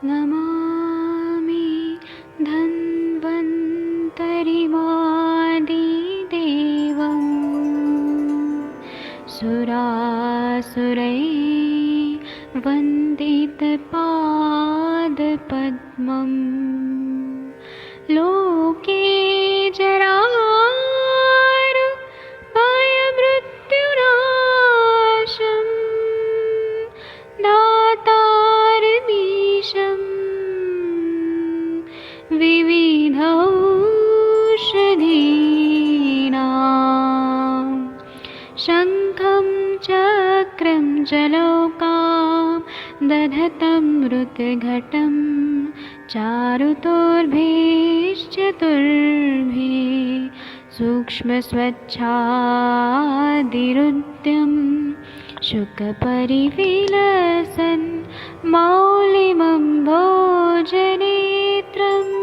नमामि धन्वन्तरिमादिदेवम् सुरासुरैर्वन्दितपादपद्मम् लोके जरामृत्युनाशम् दातारमीशम् विविधौषधीनां शङ्खं चक्रं जलौकां दधतं मृतघटं चारुतोर्भैश्चतुर्भे सूक्ष्मस्वच्छादिरुद्यं शुकपरिविलसन् मौलिमम्भोजनेत्रम्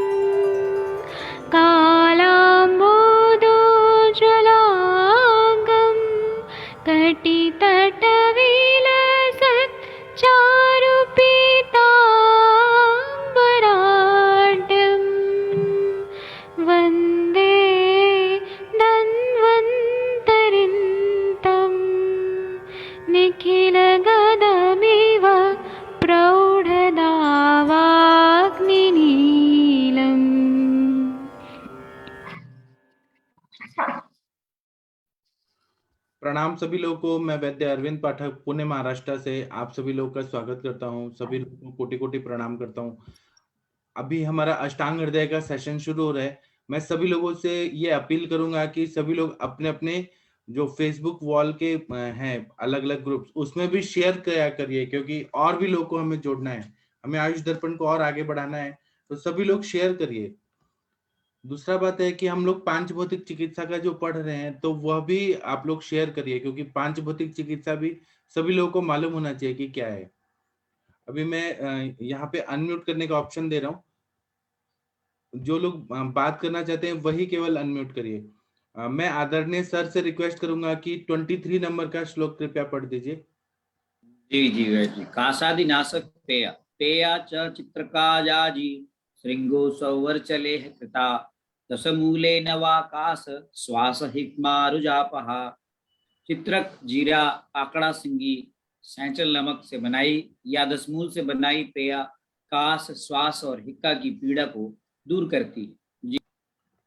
कालाम्बोदोज्ज्वलाङ्गं कटितटविलसत् चारुपीताम्बराढ्यं वन्दे धन्वन्तरिन्तं निखिलगदमिव प्रौढदावाग्निनीलम्। प्रणाम सभी लोगों को। मैं वैद्य अरविंद पाठक पुणे महाराष्ट्र से आप सभी लोगों का स्वागत करता हूं। सभी लोगों को कोटि कोटि प्रणाम करता हूं। अभी हमारा अष्टांग हृदय का सेशन शुरू हो रहा है। मैं सभी लोगों से ये अपील करूंगा कि सभी लोग अपने अपने जो फेसबुक वॉल के हैं अलग अलग ग्रुप्स उसमें भी शेयर किया करिए, क्योंकि और भी लोगों को हमें जोड़ना है, हमें आयुष दर्पण को और आगे बढ़ाना है, तो सभी लोग शेयर करिए। दूसरा बात है कि हम लोग पांच भौतिक चिकित्सा का जो पढ़ रहे हैं तो वह भी आप लोग शेयर करिए, क्योंकि पांच भौतिक चिकित्सा भी सभी लोगों को मालूम होना चाहिए कि क्या है। अभी मैं यहाँ पे अनम्यूट करने का ऑप्शन दे रहा हूँ। जो लोग बात करना चाहते हैं वही केवल अनम्यूट करिए। मैं आदरणीय सर से रिक्वेस्ट करूंगा कि 23 नंबर का श्लोक कृपया पढ़ दीजिए। जी जी जी। कासादिनाशक पेया पेया च चित्रकाजाजी श्रृंगो सौवर्चले कृता दशमूले नवाकाश श्वास हिक्मारुजापहा। चित्रक जीरा आकड़ा सिंगी सैंचल नमक से बनाई या दशमूल से बनाई पेया काश श्वास और हिक्का की पीड़ा को दूर करती है।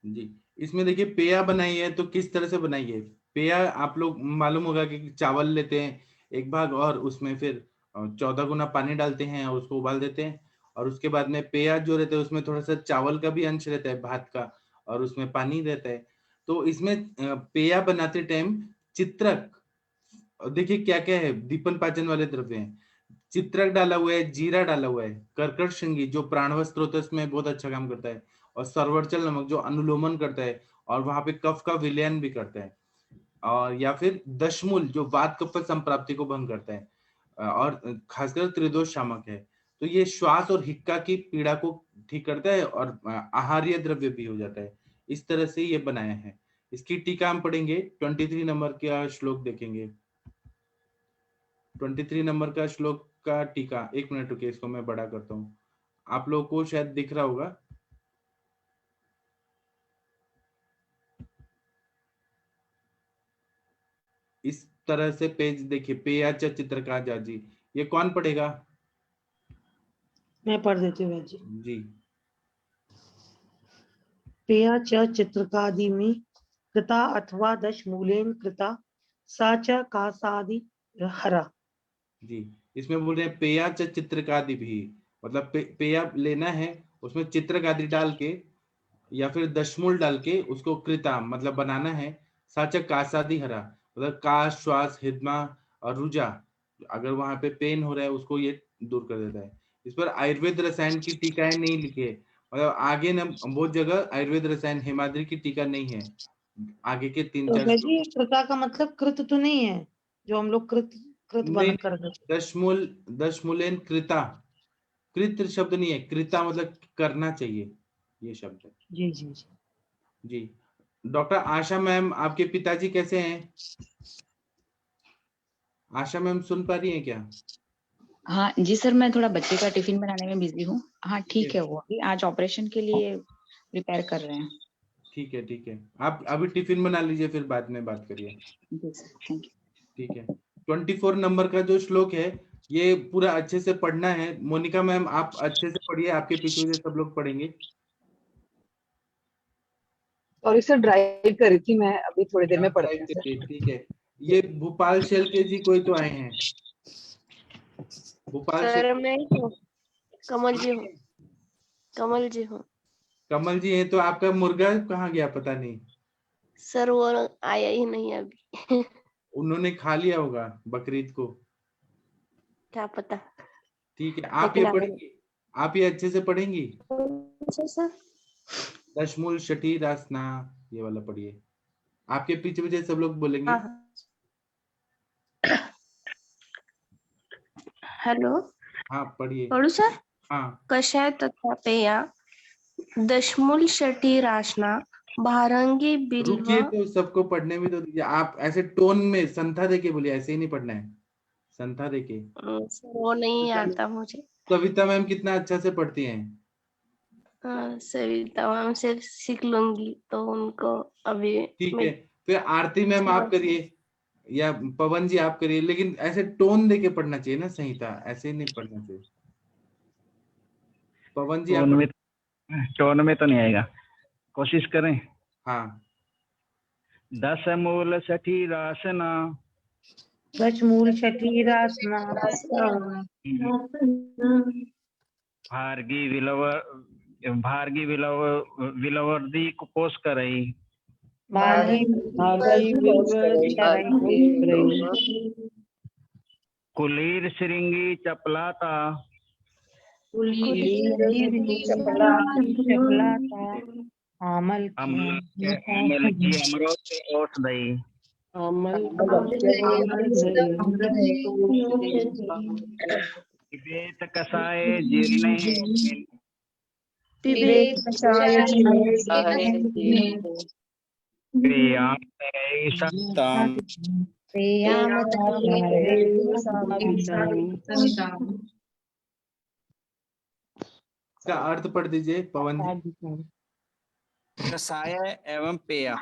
जी, इसमें देखिए पेया बनाई है तो किस तरह से बनाई है। पेया आप लोग मालूम होगा कि चावल लेते हैं एक भाग और उसमें फिर 14 गुना पानी डालते हैं और उसको उबाल देते हैं, और उसके बाद में पेया जो रहता है उसमें थोड़ा सा चावल का भी अंश रहता है, भात का, और उसमें पानी रहता है। तो इसमें पेया बनाते टाइम चित्रक, देखिए क्या क्या है, दीपन पाचन वाले द्रव्य हैं। चित्रक डाला हुआ है, जीरा डाला हुआ है, कर्कट श्रृंगी जो प्राणव स्त्रोत में बहुत अच्छा काम करता है, और सर्वरचल नमक जो अनुलोमन करता है और वहां पे कफ का विलयन भी करता है, और या फिर दशमूल जो वात कफ संप्राप्ति को भंग करता है, और खासकर त्रिदोष शामक है। तो ये श्वास और हिक्का की पीड़ा को ठीक करता है और आहार्य द्रव्य भी हो जाता है। इस तरह से ये बनाया है। इसकी टीका हम पढ़ेंगे, 23 नंबर का श्लोक देखेंगे। 23 नंबर का श्लोक का टीका, एक मिनट रुकिए, इसको मैं बड़ा करता हूँ, आप लोगों को शायद दिख रहा होगा। इस तरह से पेज देखिए, पेया च चित्रकाजा जी, ये कौन पढ़ेगा? मैं पढ़ देती हूँ जी। जी। पेया च चित्रकादिमि कृता अथवा दशमूलेन कृता सा च कासादि हरा। जी, इसमें बोल रहे हैं पेया च चित्रकादि भी, मतलब पेया लेना है, उसमें चित्रकादि डाल के या फिर दशमूल डाल के उसको कृता मतलब बनाना है। साचक कासादि हरा मतलब काश श्वास हिदमा और रुजा, अगर वहां पे पेन हो रहा है उसको ये दूर कर देता है। इस पर आयुर्वेद रसायन की टीकाएं नहीं लिखी है, मतलब आगे न बहुत जगह आयुर्वेद रसायन हेमाद्री की टीका नहीं है, आगे के 3-4 तो श्लोक। जी कृता का मतलब कृत तो नहीं है जो हम लोग कृत बन नहीं, कर देते। दशमूलेन कृता, कृत शब्द नहीं है, कृता मतलब करना चाहिए, ये शब्द है। जी जी जी। जी, डॉक्टर आशा मैम, आपके पिताजी कैसे हैं? आशा मैम सुन पा रही हैं क्या? हाँ जी सर, मैं थोड़ा बच्चे का टिफिन बनाने में बिजी हूँ। हाँ ठीक है। है, वो अभी आज ऑपरेशन के लिए प्रिपेयर कर रहे हैं। ठीक है, ठीक है। आप अभी टिफिन बना लीजिए, फिर बाद में बात करिए। जी सर, थैंक यू। ठीक है। 24 नंबर का जो श्लोक है, ये पूरा अच्छे से पढ़ना है। मोनिका मैम, आप अच्छे से पढ़िए, आपके पीछे से सब लोग पढ़ेंगे। सॉरी सर, ड्राइव कर रही थी मैं, अभी थोड़ी देर में आप पढ़ते ड्राइव हैं सर। करिए, ठीक है। ये भोपाल शेल के जी कोई तो आए हैं। भोपाल शेल सर मैं हूँ, कमल जी हूँ, कमल जी हूँ। कमल जी हैं, तो आपका मुर्गा कहाँ गया पता नहीं। सर वो आया ही नहीं अभी। उन्होंने खा लिया होगा बकरीद को। क्या पता। ठीक है, आप ये लेकिन आया नहीं। पढ़ेंगी, आप ये अच्छे से पढ़ेंगी। अच्छा सर, दशमूल शठी रासना, ये वाला पढ़िए। आपके पीछे पीछे सब लोग बोलेंगे। हाँ हाँ। हेलो, हाँ पढ़िए। पढ़ू सर। हाँ कषाय तथा पेया, दशमूल शठी राशना, भारंगी बिल्व। रुकिए, तो सबको पढ़ने में तो दीजिए। आप ऐसे टोन में संथा देके बोलिए, ऐसे ही नहीं पढ़ना है, संथा देके। सर वो नहीं आता मुझे। कविता मैम कितना अच्छा से पढ़ती हैं। सभी तमाम से सीख लूंगी तो उनको अभी ठीक है, फिर आरती मैम आप करिए, या पवन जी आप करिए, लेकिन ऐसे टोन देके पढ़ना चाहिए ना, संहिता ऐसे नहीं पढ़ना चाहिए। पवन जी आप टोन में तो नहीं आएगा, कोशिश करें। हाँ। दशमूल सठी रासना, दशमूल शठी रासना, भार्गी विलवर्दी कुपोष करई, भागी भागी बिल्व चराई, कुलीर श्रृंगी चपलाता, चपलाता, आमल अमल की अमरोत औषधई, विवेत कसाय जीर्णे, पेयाम तरई सत्ताम, इसका अर्थ पढ़ दीजिए पवन जी। कषाय एवं पेय,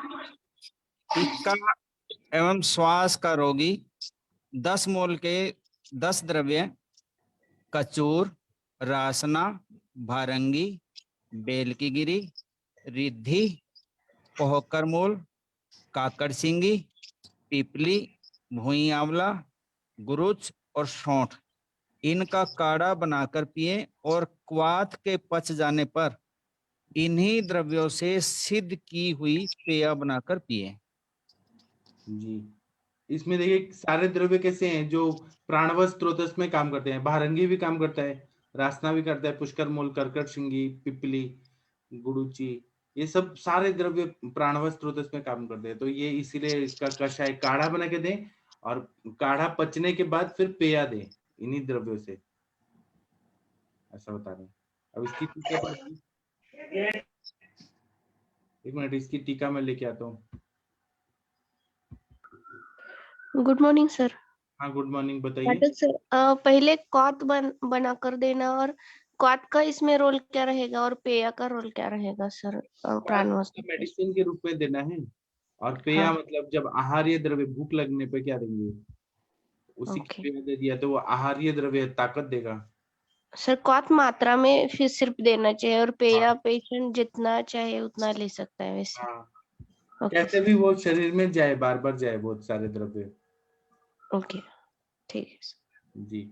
टीका एवं श्वास का रोगी, 10 मोल के 10 द्रव्य, कचूर, रासना, भारंगी, बेल की गिरी, रिद्धि, पोहकर मूल, काकड़ सिंगी, पीपली, भुई आंवला, गुरुच और सौंठ, इनका काढ़ा बनाकर पिए और क्वाथ के पच जाने पर इन्हीं द्रव्यों से सिद्ध की हुई पेय बनाकर पिए। जी, इसमें देखिए सारे द्रव्य कैसे हैं जो प्राणव स्रोतस में काम करते हैं। भारंगी भी काम करता है, रासना भी करता है, पुष्कर मूल, कर्कट श्रृंगी, पिपली, गुड़ुची, ये सब सारे द्रव्य प्राणव स्रोतस में काम करते हैं। तो ये इसीलिए इसका कषाय काढ़ा बना के दें, और काढ़ा पचने के बाद फिर पेया दें इन्हीं द्रव्यों से, ऐसा बता रहे हैं। अब इसकी टीका पढ़िए। एक मिनट, इसकी टीका मैं लेके आता हूँ। Good morning sir. हाँ गुड मॉर्निंग, बताइए। पाठक सर, पहले कॉत बना कर देना, और कॉत का इसमें रोल क्या रहेगा और पेया का रोल क्या रहेगा सर? प्राणवायु मेडिसिन के रूप में देना है, और पेया मतलब जब आहार्य द्रव्य, भूख लगने पे क्या देंगे, उसी की पेय दे दिया तो वो आहार्य द्रव्य ताकत देगा। सर कॉत मात्रा में फिर सिर्फ देना चाहिए, और पेया पेशेंट जितना चाहे उतना ले सकता है वैसे। हाँ, कैसे भी वो शरीर में जाए, बार बार जाए बहुत सारे द्रव्य। ओके, ठीक है जी।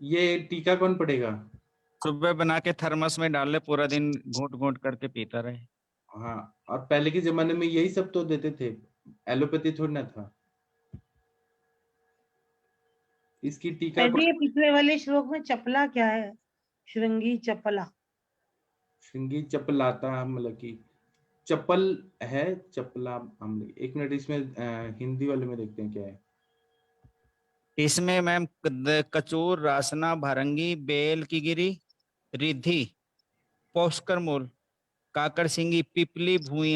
ये टीका कौन पढ़ेगा? सुबह बना के थर्मस में डाल ले, पूरा दिन घूंट घूंट करके पीता रहे। हाँ, और पहले के जमाने में यही सब तो देते थे, एलोपैथी थोड़ी ना था। इसकी टीका पिछले वाले श्लोक में चपला क्या है? श्रृंगी चपला, श्रृंगी चपलाता, मतलब की चप्पल है, चपला अम्ल। एक मिनट, इसमें हिंदी वाले में देखते हैं क्या है। इसमें मैम कचूर, रासना, भारंगी, बेल की गिरी, रिद्धि, पौष्कर मूल, काकड़ सिंगी, पिपली, भुई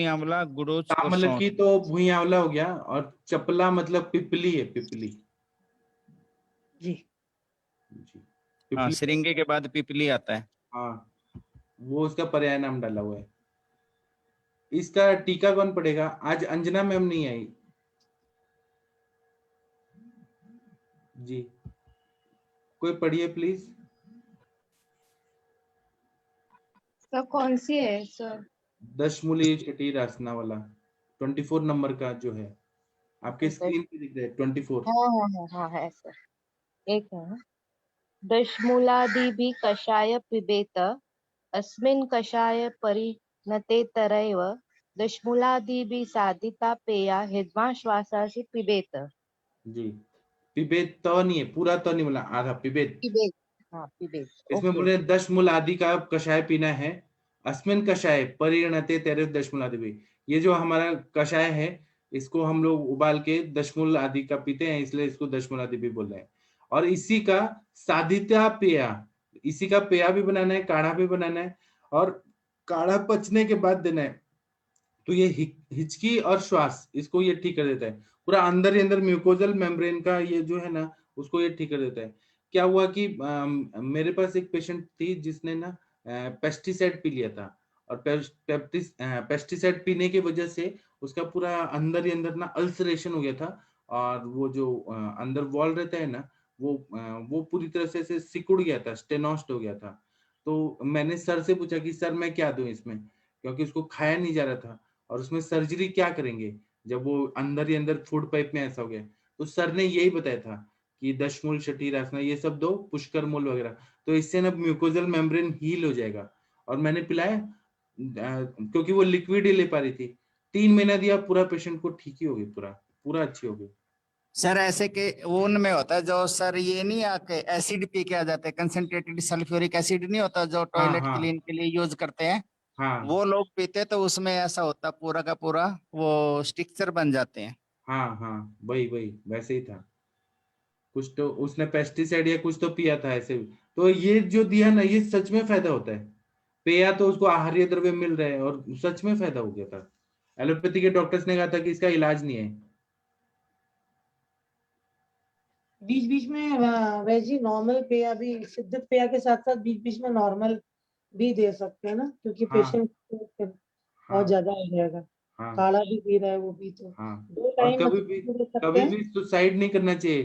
आंवला, गुड़ोच और तामल सौंठ। की तो भुई आंवला हो गया, और चपला मतलब पिपली है, पिपली। जी। जी हाँ, पिपली, श्रृंगी के बाद पिपली आता है। हाँ वो उसका पर्याय नाम डाला हुआ है। इसका टीका कौन पढ़ेगा? आज अंजना मैम नहीं आई। जी कोई पढ़िए प्लीज। सर कौन सी है सर? दशमूली छठी रासना वाला 24 नंबर का जो है आपके स्क्रीन पे दिख रहा है 24। हाँ है सर। एक है दशमूलादिभिः कषाय पिबेत अस्मिन् कषाय परिणतेतरैव दशमूलादिभिः साधिता पेया हेद्वाश्वासासि पिबेत। जी पिबेत तो नहीं है, पूरा तो नहीं बोला, आधा पिबेत। पिबेत, हाँ पिबेत, इसमें ओके। बोले 10 मूल आदि का कषाय पीना है। अस्मिन कषाय परिणते तेरे 10 मूल आदि भी, ये जो हमारा कषाय है इसको हम लोग उबाल के 10 मूल आदि का पीते हैं, इसलिए इसको 10 मूल आदि भी बोल रहे हैं। और इसी का साधिता पेया, इसी का पेया भी बनाना है, काढ़ा भी बनाना है, और काढ़ा पचने के बाद देना है। तो ये हिचकी और श्वास इसको ये ठीक कर देता है, पूरा अंदर ही अंदर म्यूकोजल मेम्ब्रेन का ये जो है ना उसको ये ठीक कर देता है। क्या हुआ कि मेरे पास एक पेशेंट थी जिसने ना पेस्टिसाइड पी लिया था, और पेस्टिसाइड पीने की वजह से उसका पूरा अंदर ही अंदर ना अल्सरेशन हो गया था, और वो जो अंदर वॉल रहता है ना वो पूरी तरह से ऐसे सिकुड़ गया था, स्टेनोस्ट हो गया था। तो मैंने सर से पूछा कि सर मैं क्या दूं इसमें, क्योंकि उसको खाया नहीं जा रहा था, और उसमें सर्जरी क्या करेंगे जब वो अंदर ही अंदर फूड पाइप में ऐसा हो गया। तो सर ने यही बताया था कि दशमूल छठी रासना ये सब दो, पुष्कर मूल वगैरह, तो इससे ना म्यूकोजल मेम्ब्रेन हील हो जाएगा। और मैंने पिलाया क्योंकि वो लिक्विड ही ले पा रही थी, 3 महीना दिया, पूरा पेशेंट को ठीक ही हो गई, पूरा पूरा अच्छी हो गई। सर ऐसे के वो उनमें होता है जो सर ये नहीं आके एसिड पी के आ जाते हैं, कंसंट्रेटेड सल्फ्यूरिक एसिड नहीं होता जो हाँ टॉयलेट हाँ क्लीन के लिए यूज करते हैं, हाँ वो लोग पीते तो उसमें ऐसा होता पूरा का पूरा वो स्ट्रक्चर बन जाते हैं। हाँ हाँ वही वही वैसे ही था। कुछ तो उसने पेस्टिसाइड या कुछ तो पिया था ऐसे भी। तो ये जो दिया ना ये सच में फायदा होता है। पेया तो उसको आहार्य द्रव्य मिल रहे हैं और सच में फायदा हो गया था। एलोपैथी के डॉक्टर्स ने कहा था कि इसका इलाज नहीं है। बीच बीच में वैसी नॉर्मल पेया भी, सिद्ध पेया के साथ साथ बीच बीच में नॉर्मल भी दे सकते हैं ना, क्योंकि हाँ पेशेंट हाँ बहुत ज्यादा हो जाएगा। हाँ काढ़ा भी पी रहा है वो भी, तो हाँ। 2 और टाइम मतलब दे सकते कभी हैं। भी सुसाइड नहीं करना चाहिए।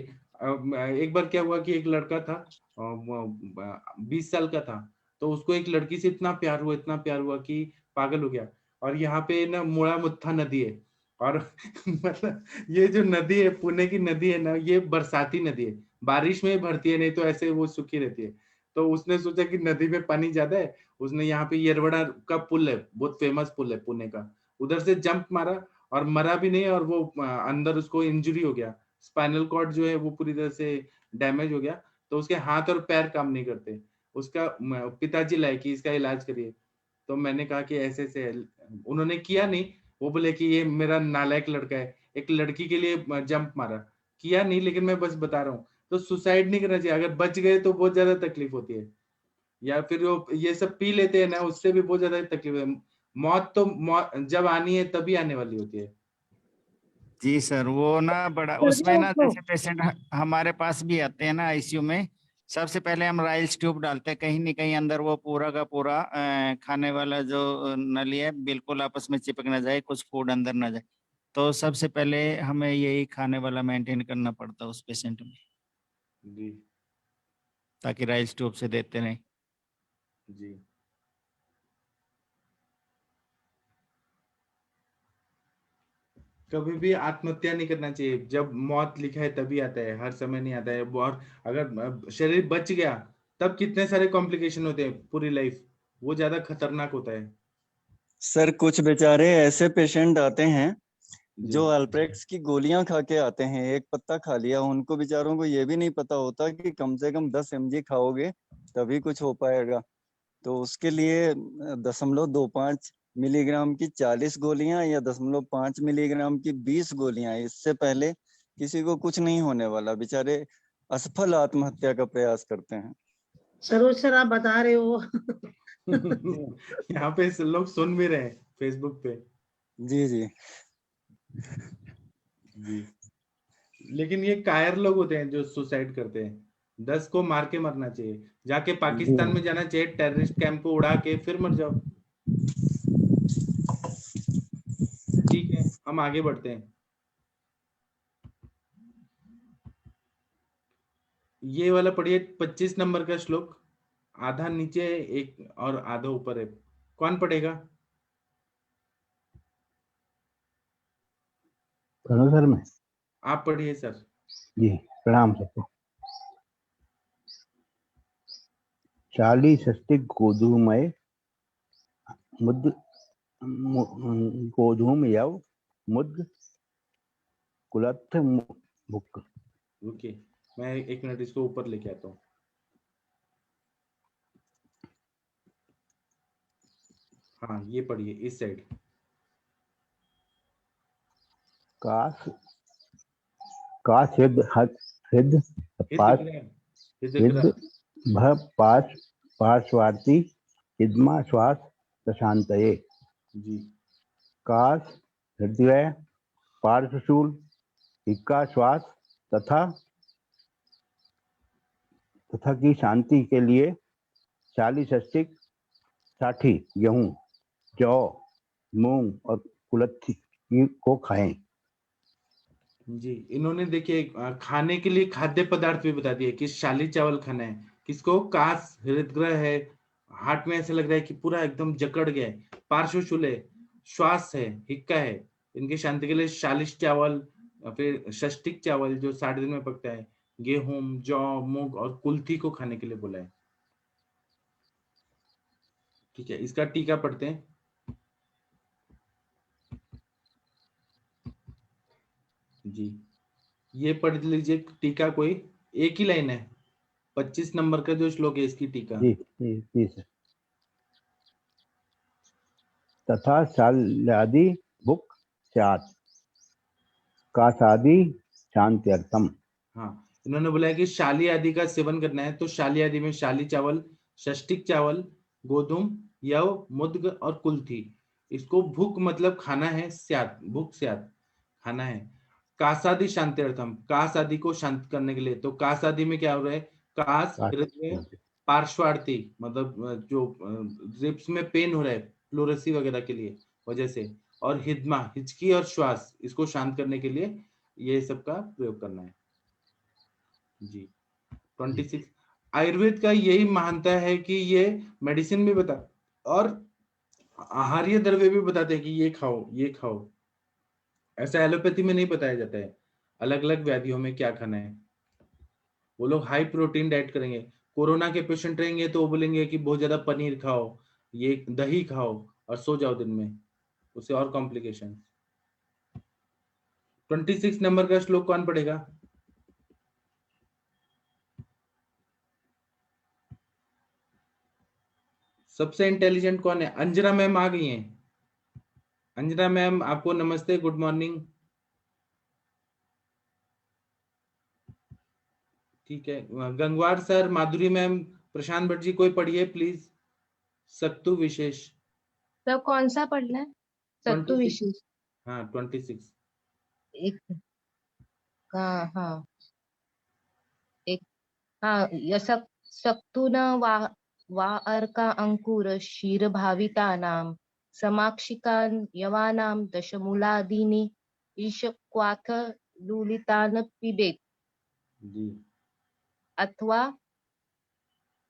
एक बार क्या हुआ कि एक लड़का था 20 साल का था, तो उसको एक लड़की से इतना प्यार हुआ, इतना प्यार हुआ कि पागल हो गया। और यहाँ पे ना मुड़ा मुत्था नदी है, और मतलब ये जो नदी है, पुणे की नदी है ना, ये बरसाती नदी है, बारिश में भरती है, नहीं तो ऐसे वो सूखी रहती है। तो उसने सोचा कि नदी में पानी ज्यादा है, उसने यहाँ पे येरवड़ा का पुल है, बहुत फेमस पुल है पुणे का, उधर से जंप मारा, और मरा भी नहीं, और वो अंदर उसको इंजरी हो गया, स्पाइनल कॉर्ड जो है वो पूरी तरह से डैमेज हो गया। तो उसके हाथ और पैर काम नहीं करते। उसका पिताजी लाए कि इसका इलाज करिए। तो मैंने कहा कि ऐसे से है। उन्होंने किया नहीं, वो बोले कि ये मेरा नालायक लड़का है, एक लड़की के लिए जंप मारा, किया नहीं, लेकिन मैं बस बता रहा हूँ। तो सुसाइड नहीं करना चाहिए, अगर बच गए तो बहुत ज्यादा तकलीफ होती है, या फिर वो ये सब पी लेते हैं ना, उससे भी बहुत ज्यादा तकलीफ है। मौत तो जब आनी है तभी आने वाली होती है। जी सर, वो ना बड़ा कर उसमें दिया ना उसको। जैसे पेशेंट हमारे पास भी आते हैं ना आईसीयू में, सबसे पहले हम राइल्स ट्यूब डालते हैं, कहीं न कहीं अंदर वो पूरा का पूरा खाने वाला जो नली है बिल्कुल आपस में चिपक ना जाए, कुछ फूड अंदर ना जाए। तो सबसे पहले हमें यही खाने वाला मेंटेन करना पड़ता है उस पेशेंट में, जी ताकि राइल्स ट्यूब से देते नहीं। जी कभी भी आत्महत्या नहीं करना चाहिए, जब मौत लिखा है तभी आता है, हर समय नहीं आता है। और अगर शरीर बच गया तब कितने सारे कॉम्प्लिकेशन होते हैं पूरी लाइफ, वो ज्यादा खतरनाक होता है। सर कुछ बेचारे ऐसे पेशेंट आते हैं जी जो अल्प्रेक्स की गोलियां खा के आते हैं, एक पत्ता खा लिया, उनको बेचारों को ये भी नहीं पता होता कि कम से कम 10 mg खाओगे तभी कुछ हो पाएगा। तो उसके लिए 0.25 मिलीग्राम की 40 गोलियां या 0.5 मिलीग्राम की 20 गोलियां, इससे पहले किसी को कुछ नहीं होने वाला। बेचारे असफल आत्महत्या का प्रयास करते हैं। सरोज सर आप बता रहे हो। यहाँ पे लोग सुन भी रहे हैं फेसबुक पे। जी जी जी लेकिन ये कायर लोग होते हैं जो सुसाइड करते हैं, 10 को मार के मरना चाहिए, जाके पाकिस्तान में जाना चाहिए, टेररिस्ट कैंप को उड़ा के फिर मर जाओ। ठीक है, हम आगे बढ़ते हैं। ये वाला पढ़िए, 25 नंबर का श्लोक, आधा नीचे है एक और आधा ऊपर है। कौन पढ़ेगा? सर मैं आप पढ़िए सर। जी, प्रणाम सबको। 40 षष्टिक गोधूमय मुद गोधूम यव मुद कुलत्थ भुक। ओके, मैं 1 मिनट इसको ऊपर लेके आता हूँ। हाँ, ये पढ़िए इस साइड। कास कास हिद पास हिद भ पास पार्श्वार्थी हिदमा श्वास प्रशांतये। जी, कास हृदय पार्श्वशूल हिक्का श्वास तथा की शांति के लिए 40 षष्टिक 60 गेहूं, जौ, मूंग और कुलथी को खाएं। जी, इन्होंने देखिए खाने के लिए खाद्य पदार्थ भी बता दिए कि शाली चावल खाना है। किसको? कास हृदय है, हार्ट में ऐसा लग रहा है कि पूरा एकदम जकड़ गया है। पार्श्वशूल है, श्वास है, हिक्का है, इनकी शांति के लिए 40 चावल, फिर षष्टिक चावल जो 60 दिन में पकता है, गेहूं, जौ, मूंग और कुल्थी को खाने के लिए बोला है। ठीक है, इसका टीका पढ़ते हैं। जी, ये पढ़ लीजिए टीका, कोई एक ही लाइन है, 25 नंबर का जो श्लोक है इसकी टीका। जी सर। तथा शाल्यादि भुक स्यात् कासादि शांत्यर्थम। हाँ, इन्होंने बोला है कि शाली आदि का सेवन करना है, तो शाली आदि में शाली चावल, षष्टिक चावल, गोधूम, यव, मुद्ग और कुल्थी। इसको भूख मतलब खाना है, स्यात भूख स्यात खाना है। कासादि शांत्यर्थम, कास आदि को शांत करने के लिए, तो कास आदि में क्या हो रहा है? कास हृदय पार्श्वार्थी मतलब जो रिब्स में पेन हो रहा है प्लूरेसी वगैरह के लिए वजह से, और हिदमा हिचकी और श्वास, इसको शांत करने के लिए ये सब का प्रयोग करना है। जी, 26 आयुर्वेद का यही मानता है कि ये मेडिसिन भी बता और आहार्य द्रव्य भी बताते हैं कि ये खाओ ये खाओ। ऐसा एलोपैथी में नहीं बताया जाता है अलग अलग व्याधियों में क्या खाना है। वो लोग हाई प्रोटीन डाइट करेंगे। कोरोना के पेशेंट रहेंगे तो वो बोलेंगे कि बहुत ज्यादा पनीर खाओ, ये दही खाओ और सो जाओ दिन में, उससे और कॉम्प्लिकेशन। 26 नंबर का श्लोक कौन पढ़ेगा? सबसे इंटेलिजेंट कौन है? अंजना मैम आ गई हैं। अंजना मैम आपको नमस्ते, गुड मॉर्निंग। ठीक है, गंगवार सर, माधुरी मैम, प्रशांत भट्ट जी, कोई पढ़िए प्लीज। सत्तु विशेष। तो कौन सा पढ़ना है? सत्तु 26। विशेष। हाँ 26। एक हाँ एक हाँ यसक सक्तु न वा अर्का अंकुर क्षीर भावितानाम समाक्षिकान यवानाम दशमूलादीनि ईशक्वाथ लुलितान पिबेत। जी, अथवा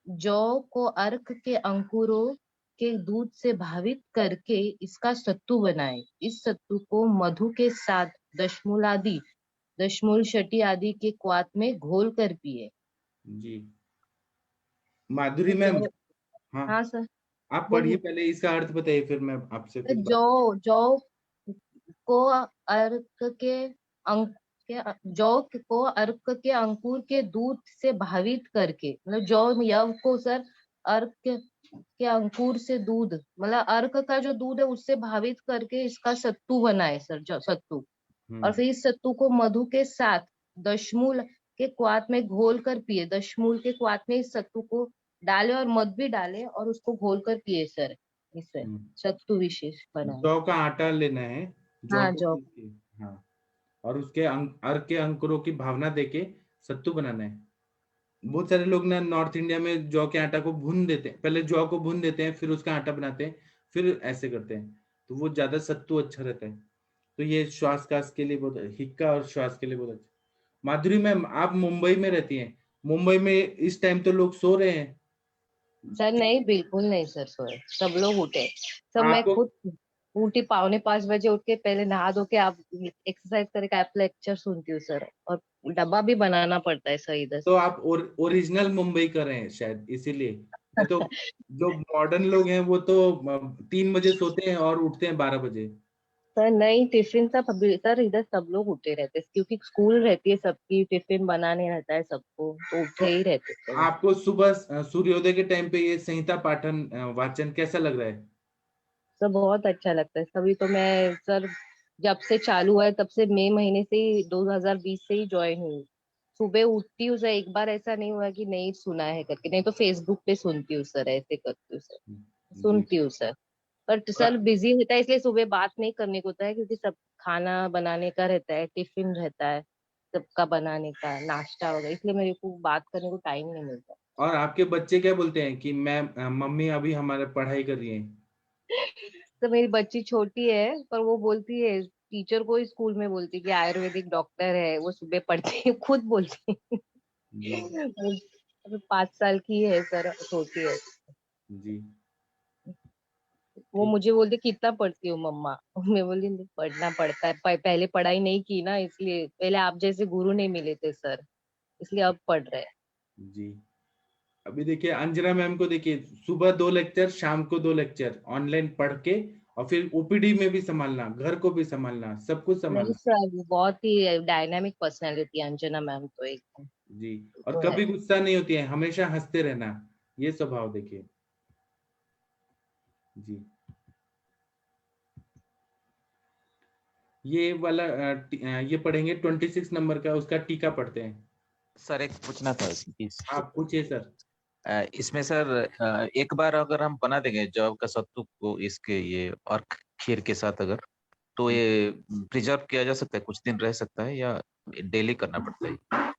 जौ को अर्क के अंकुरों के दूध से भावित करके इसका सत्तू बनाए। इस सत्तू को मधु के साथ दशमूल शटी आदि के क्वाथ में घोल कर पिए। जी, माधुरी मैम। हाँ हाँ सर, आप पढ़िए, बोलिए। पहले इसका अर्थ बताइए, फिर मैं आपसे कुछ जौ को अर्क के अर्क के अंकुर के दूध से भावित करके, मतलब जौ यव को सर अर्क के अंकुर से दूध, मतलब अर्क का जो दूध है उससे भावित करके इसका सत्तू बनाए सर, सत्तू। और फिर इस सत्तू को मधु के साथ दशमूल के क्वाथ में घोल कर पिए। दशमूल के क्वाथ में इस सत्तू को डाले और मध भी डाले और उसको घोल कर पिए सर, इससे सत्तू विशेष बना। जौ का आटा लेना है, हाँ को जौ। पीस के, हाँ, और उसके अर्क के अंकुरों की भावना देके सत्तू बनाना है। बहुत सारे लोग ना नॉर्थ इंडिया में जौ के आटा को भून देते हैं, पहले जौ को भून देते हैं, फिर उसका आटा बनाते हैं, फिर ऐसे करते हैं, तो वो ज्यादा सत्तू अच्छा रहता है। तो ये श्वास कास के लिए बहुत, हिक्का और श्वास के लिए बहुत अच्छा। माधुरी मैम, आप मुंबई में रहती हैं, मुंबई में इस टाइम तो लोग सो रहे हैं। सर नहीं, बिल्कुल नहीं सर सोए, सब लोग उठे। सब मैं आपको खुद उठी 4:45 उठ के पहले नहा धो के आप एक्सरसाइज करके आप लेक्चर सुनती हूँ सर, और डब्बा भी बनाना पड़ता है सर इधर तो से। आप ओरिजिनल मुंबई कर रहे हैं शायद, इसीलिए। नहीं तो जो मॉडर्न लोग हैं वो तो 3 बजे सोते हैं और उठते हैं 12 बजे। सर नहीं, टिफिन सब अभी सर इधर सब लोग उठे रहते हैं, क्योंकि स्कूल रहती है सबकी, टिफिन बनाने रहता है सबको, तो उठे ही रहते हैं। आपको सुबह सूर्योदय के टाइम पे ये संहिता पाठन वाचन कैसा लग रहा है? सर बहुत अच्छा लगता है, तभी तो मैं सर जब से चालू है तब से मई महीने से ही 2020 से ही ज्वाइन हुई। सुबह उठती हूँ सर, एक बार ऐसा नहीं हुआ कि नहीं सुना है करके, नहीं तो फेसबुक पे सुनती हूँ सर, ऐसे करती हूँ सर, जी। सुनती हूँ सर। पर सर बिजी होता है इसलिए सुबह बात नहीं करने को होता है, क्योंकि सब खाना बनाने का रहता है, टिफिन रहता है सबका बनाने का, नाश्ता वगैरह, इसलिए मेरे को बात करने को टाइम नहीं मिलता। और आपके बच्चे क्या बोलते हैं कि मैं मम्मी अभी हमारे पढ़ाई कर रही है? तो मेरी बच्ची छोटी है, पर वो बोलती है टीचर को ही स्कूल में बोलती है कि आयुर्वेदिक डॉक्टर है, वो सुबह पढ़ती है, खुद बोलती है। जी। अभी 5 साल की है सर, छोटी है। जी। वो ठीक। मुझे बोलती कितना पढ़ती हो मम्मा, मैं बोली नहीं, पढ़ना पड़ता है, पहले पढ़ाई नहीं की ना, इसलिए पहले आप जैसे गुरु नहीं मिले थे सर, इसलिए अब पढ़ रहे हैं। जी। अभी देखिए अंजना मैम को देखिए, सुबह 2 लेक्चर, शाम को 2 लेक्चर ऑनलाइन पढ़ के, और फिर ओपीडी में भी संभालना, घर को भी संभालना, सब कुछ नहीं संभालना। सर, वो बहुत ही डायनामिक पर्सनैलिटी है अंजना मैम तो, एकदम जी। और तो है। कभी गुस्सा नहीं होती है, हमेशा हंसते रहना, ये स्वभाव देखिए। जी। ये वाला ये पढ़ेंगे 26 नंबर का, उसका टीका पढ़ते हैं। सर एक पूछना था आप पूछिए सर। इसमें सर एक बार अगर हम बना देंगे जौ का सत्तू को इसके ये और खीर के साथ अगर, तो ये प्रिजर्व किया जा सकता है, कुछ दिन रह सकता है, या डेली करना पड़ता है?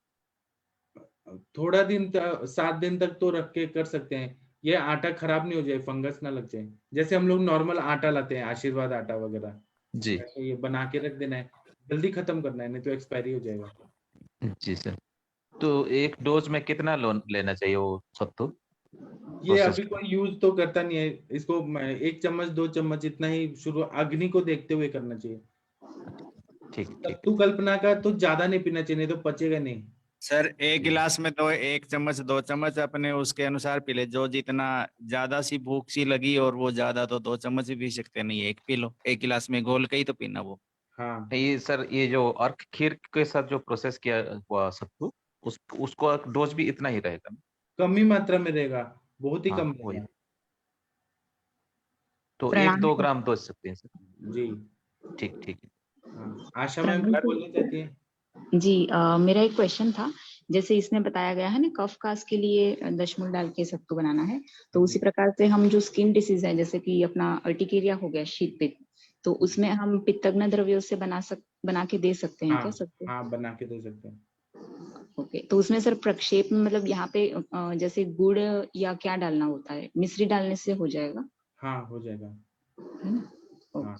थोड़ा दिन 7 दिन तक तो रख के कर सकते हैं, ये आटा खराब नहीं हो जाए, फंगस ना लग जाए। जैसे हम लोग नॉर्मल आटा लाते हैं, आशीर्वाद आटा वगैरह, जी ऐसे ये बना के रख देना है, जल्दी खत्म करना है, नहीं तो एक्सपायरी हो जाएगा। जी सर। तो एक डोज में कितना लेना चाहिए वो सत्तू? ये अभी कोई यूज तो करता नहीं है इसको, 1 चम्मच 2 चम्मच इतना ही शुरू, अग्नि को देखते हुए करना चाहिए। ठीक। सत्तू कल्पना का तो ज्यादा नहीं पीना चाहिए, नहीं तो पचेगा नहीं। सर एक गिलास में तो 1 चम्मच 2 चम्मच अपने उसके अनुसार पी ले, जो जितना ज्यादा सी भूख सी लगी और वो ज्यादा तो 2 चम्मच भी पी सकते, नहीं एक पी लो, एक गिलास में घोल के ही तो पीना वो। हाँ। ये सर ये जो और खीर के साथ जो प्रोसेस किया हुआ सत्तू, उसको डोज भी इतना ही रहेगा ना? कम ही मात्रा में रहेगा, बहुत ही हाँ, कम वही। रहेगा। तो प्रणाम 1-2 ग्राम डोज सकते हैं सर? जी। ठीक है। हाँ, आशा मैम क्या बोलना चाहती है? जी मेरा एक क्वेश्चन था, जैसे इसमें बताया गया है ना कफ कास के लिए दशमूल डाल के सत्तू बनाना है, तो उसी प्रकार से हम जो स्किन डिसीज है, जैसे कि अपना अर्टिकेरिया हो गया, शीत पित्त, तो उसमें हम पित्तग्न द्रव्यों से बना के दे सकते हैं क्या सत्तू? हाँ, बना के दे सकते हैं। ओके, तो उसमें सर प्रक्षेप में मतलब यहाँ पे जैसे गुड़ या क्या डालना होता है, मिश्री डालने से हो जाएगा? हाँ, हो जाएगा। है ना? हाँ।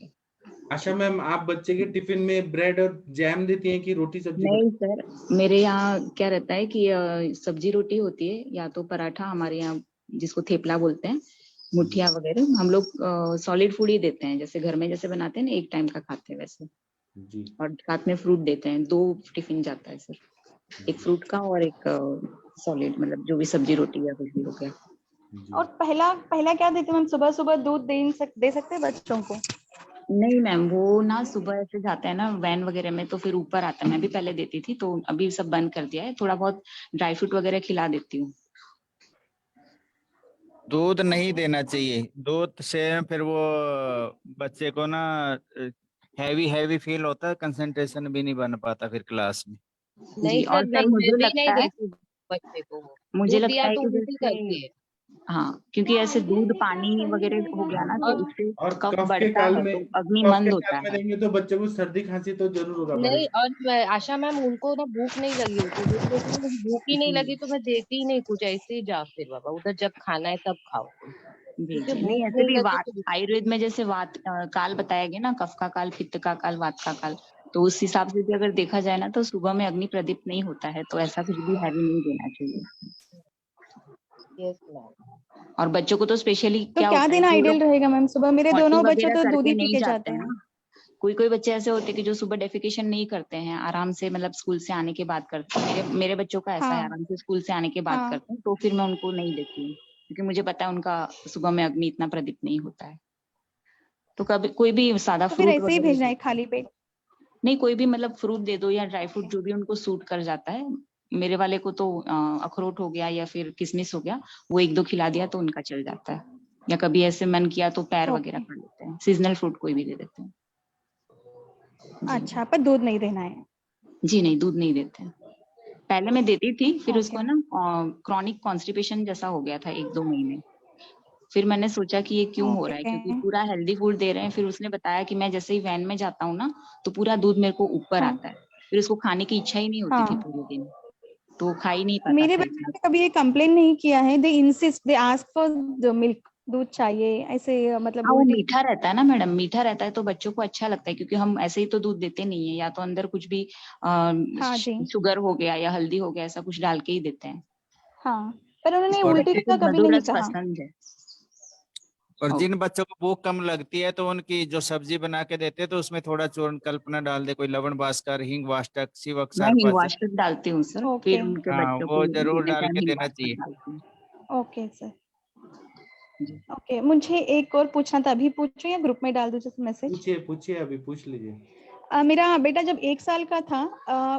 आशा मैम, आप बच्चे के टिफिन में ब्रेड और जैम देती हैं कि रोटी सब्जी? नहीं सर, मेरे यहाँ क्या रहता है कि सब्जी रोटी होती है, या तो पराठा, हमारे यहाँ जिसको थेपला बोलते हैं, मुठिया वगैरह, हम लोग सॉलिड फूड ही देते हैं, जैसे घर में जैसे बनाते हैं ना, एक टाइम का खाते हैं वैसे। जी। और साथ में फ्रूट देते हैं, 2 टिफिन जाता है सर, एक फ्रूट का और एक सॉलिड, मतलब जो भी सब्जी रोटी या कुछ भी हो गया। और पहला क्या देते हैं मैम? सुबह सुबह दूध दे सकते हैं बच्चों को? नहीं मैम, वो ना सुबह ऐसे जाते हैं ना वैन वगैरह में, तो फिर ऊपर आता है, मैं भी पहले देती थी, तो अभी सब बंद कर दिया है, थोड़ा बहुत ड्राई फ्रूट वगैरह खिला देती हूँ। दूध नहीं देना चाहिए, दूध से फिर वो बच्चे को ना हैवी फील होता है, कंसंट्रेशन भी नहीं बन पाता फिर क्लास में। नहीं और सर, सर नहीं, मैं मुझे भी नहीं लगता है, देती बच्चे को वो, मुझे दूध लगता दिया है तो कि उल्टी करती जैसे है। हाँ, क्योंकि ऐसे दूध पानी वगैरह हो गया ना तो उससे और कफ कफ के बढ़ता काल है में तो अग्नि कफ मंद के होता काल में है। देंगे तो बच्चे को सर्दी खांसी तो जरूर होगा नहीं, बड़े। और आशा मैम उनको ना भूख नहीं लगी होती, वो बोलती है, मुझे भूख ही नहीं लगी तो मैं देती ही नहीं कुछ, ऐसे ही जा फिर बाबा उधर जब खाना है तब खाओ, जी क्योंकि जी, भूख नहीं ऐसे नहीं भी लगी वात, तो आयुर्वेद में जैसे वात काल बताया गया ना, कफ का काल, पित्त का काल, वात का काल, तो उस हिसाब से भी अगर देखा जाए ना तो सुबह में अग्नि प्रदीप्त नहीं होता है, तो ऐसा कुछ भी हैवी नहीं देना चाहिए। Yes ma'am. और बच्चों को तो स्पेशली तो क्या क्या होता है देना कि वो आइडियल लोग रहेगा मैम? सुबह मेरे पॉटी दोनों बच्चे वगैरह तो दूध करके ही पी नहीं के जाते जाते हैं हैं। ना। कोई कोई बच्चे ऐसे होते हैं कि जो सुबह डेफिकेशन नहीं करते हैं, आराम से मतलब स्कूल से आने के बाद करते हैं। मेरे बच्चों का ऐसा है, हाँ आराम से स्कूल से आने के बाद हाँ, करते हैं, तो फिर मैं उनको नहीं देती हूँ, क्योंकि मुझे पता है उनका सुबह में अग्नि इतना प्रदीप्त नहीं होता है। तो कभी कोई भी सादा तो फिर फ्रूट ऐसे ही वगैरह भेजना है दे- खाली पेट? नहीं, कोई भी मतलब फ्रूट दे दो या ड्राई फ्रूट, जो भी उनको सूट कर जाता है। मेरे वाले को तो अखरोट हो गया या फिर किशमिश हो गया, वो एक दो खिला दिया तो उनका चल जाता है। या कभी ऐसे मन किया तो पैर वगैरह ओके, खा लेते हैं, सीजनल फ्रूट कोई भी दे देते हैं। जी अच्छा, पर दूध नहीं देना है? जी, नहीं दूध नहीं देते हैं। पहले मैं देती थी, फिर ओके उसको ना क्रॉनिक कॉन्स्टिपेशन जैसा हो गया था 1-2 महीने। फिर मैंने सोचा कि ये क्यों हो रहा है, ओके क्योंकि पूरा हेल्दी फूड दे रहे हैं। फिर उसने बताया कि मैं जैसे ही वैन में जाता हूँ ना, तो पूरा दूध मेरे को ऊपर हाँ आता है। फिर उसको खाने की इच्छा ही नहीं होती थी हाँ, पूरे दिन, तो वो खा ही नहीं पाता मेरे था बच्चे इतना। ने कभी ये कंप्लेन नहीं किया है। They insist, they ask for the milk, दूध चाहिए ऐसे, मतलब हाँ, वो उल्टी। मीठा रहता है ना मैडम, मीठा रहता है तो बच्चों को अच्छा लगता है, क्योंकि हम ऐसे ही तो दूध देते नहीं है, या तो अंदर कुछ भी हाँ जी, शुगर हो गया या हल्दी हो गया, ऐसा कुछ डाल के ही देते हैं। हाँ, पर उन्होंने और उल्टी बच्चे को का कभी मधुर नहीं रस कहा। पसंद है। और ओ, जिन बच्चों को भूख कम लगती है तो उनकी जो सब्जी बना के देते हैं तो उसमें थोड़ा चूर्ण कल्पना डाल दे, कोई लवण भास्कर, हिंग वाष्टक, शिवक मैं सर्प हिंग आदि। वाष्टक डालती हूँ सर, ओके फिर उनके हाँ, बच्चों को वो जरूर देने डाल टाइम के हिंग देना वाष्टक चाहिए। डालती हूँ। ओके सर, जी। ओके। मुझे एक और पूछना था, अभी पूछूं या ग्रुप में डाल दूं जैसे मैसेज? पूछिए पूछिए, अभी पूछ लीजिए। मेरा बेटा जब 1 साल का था,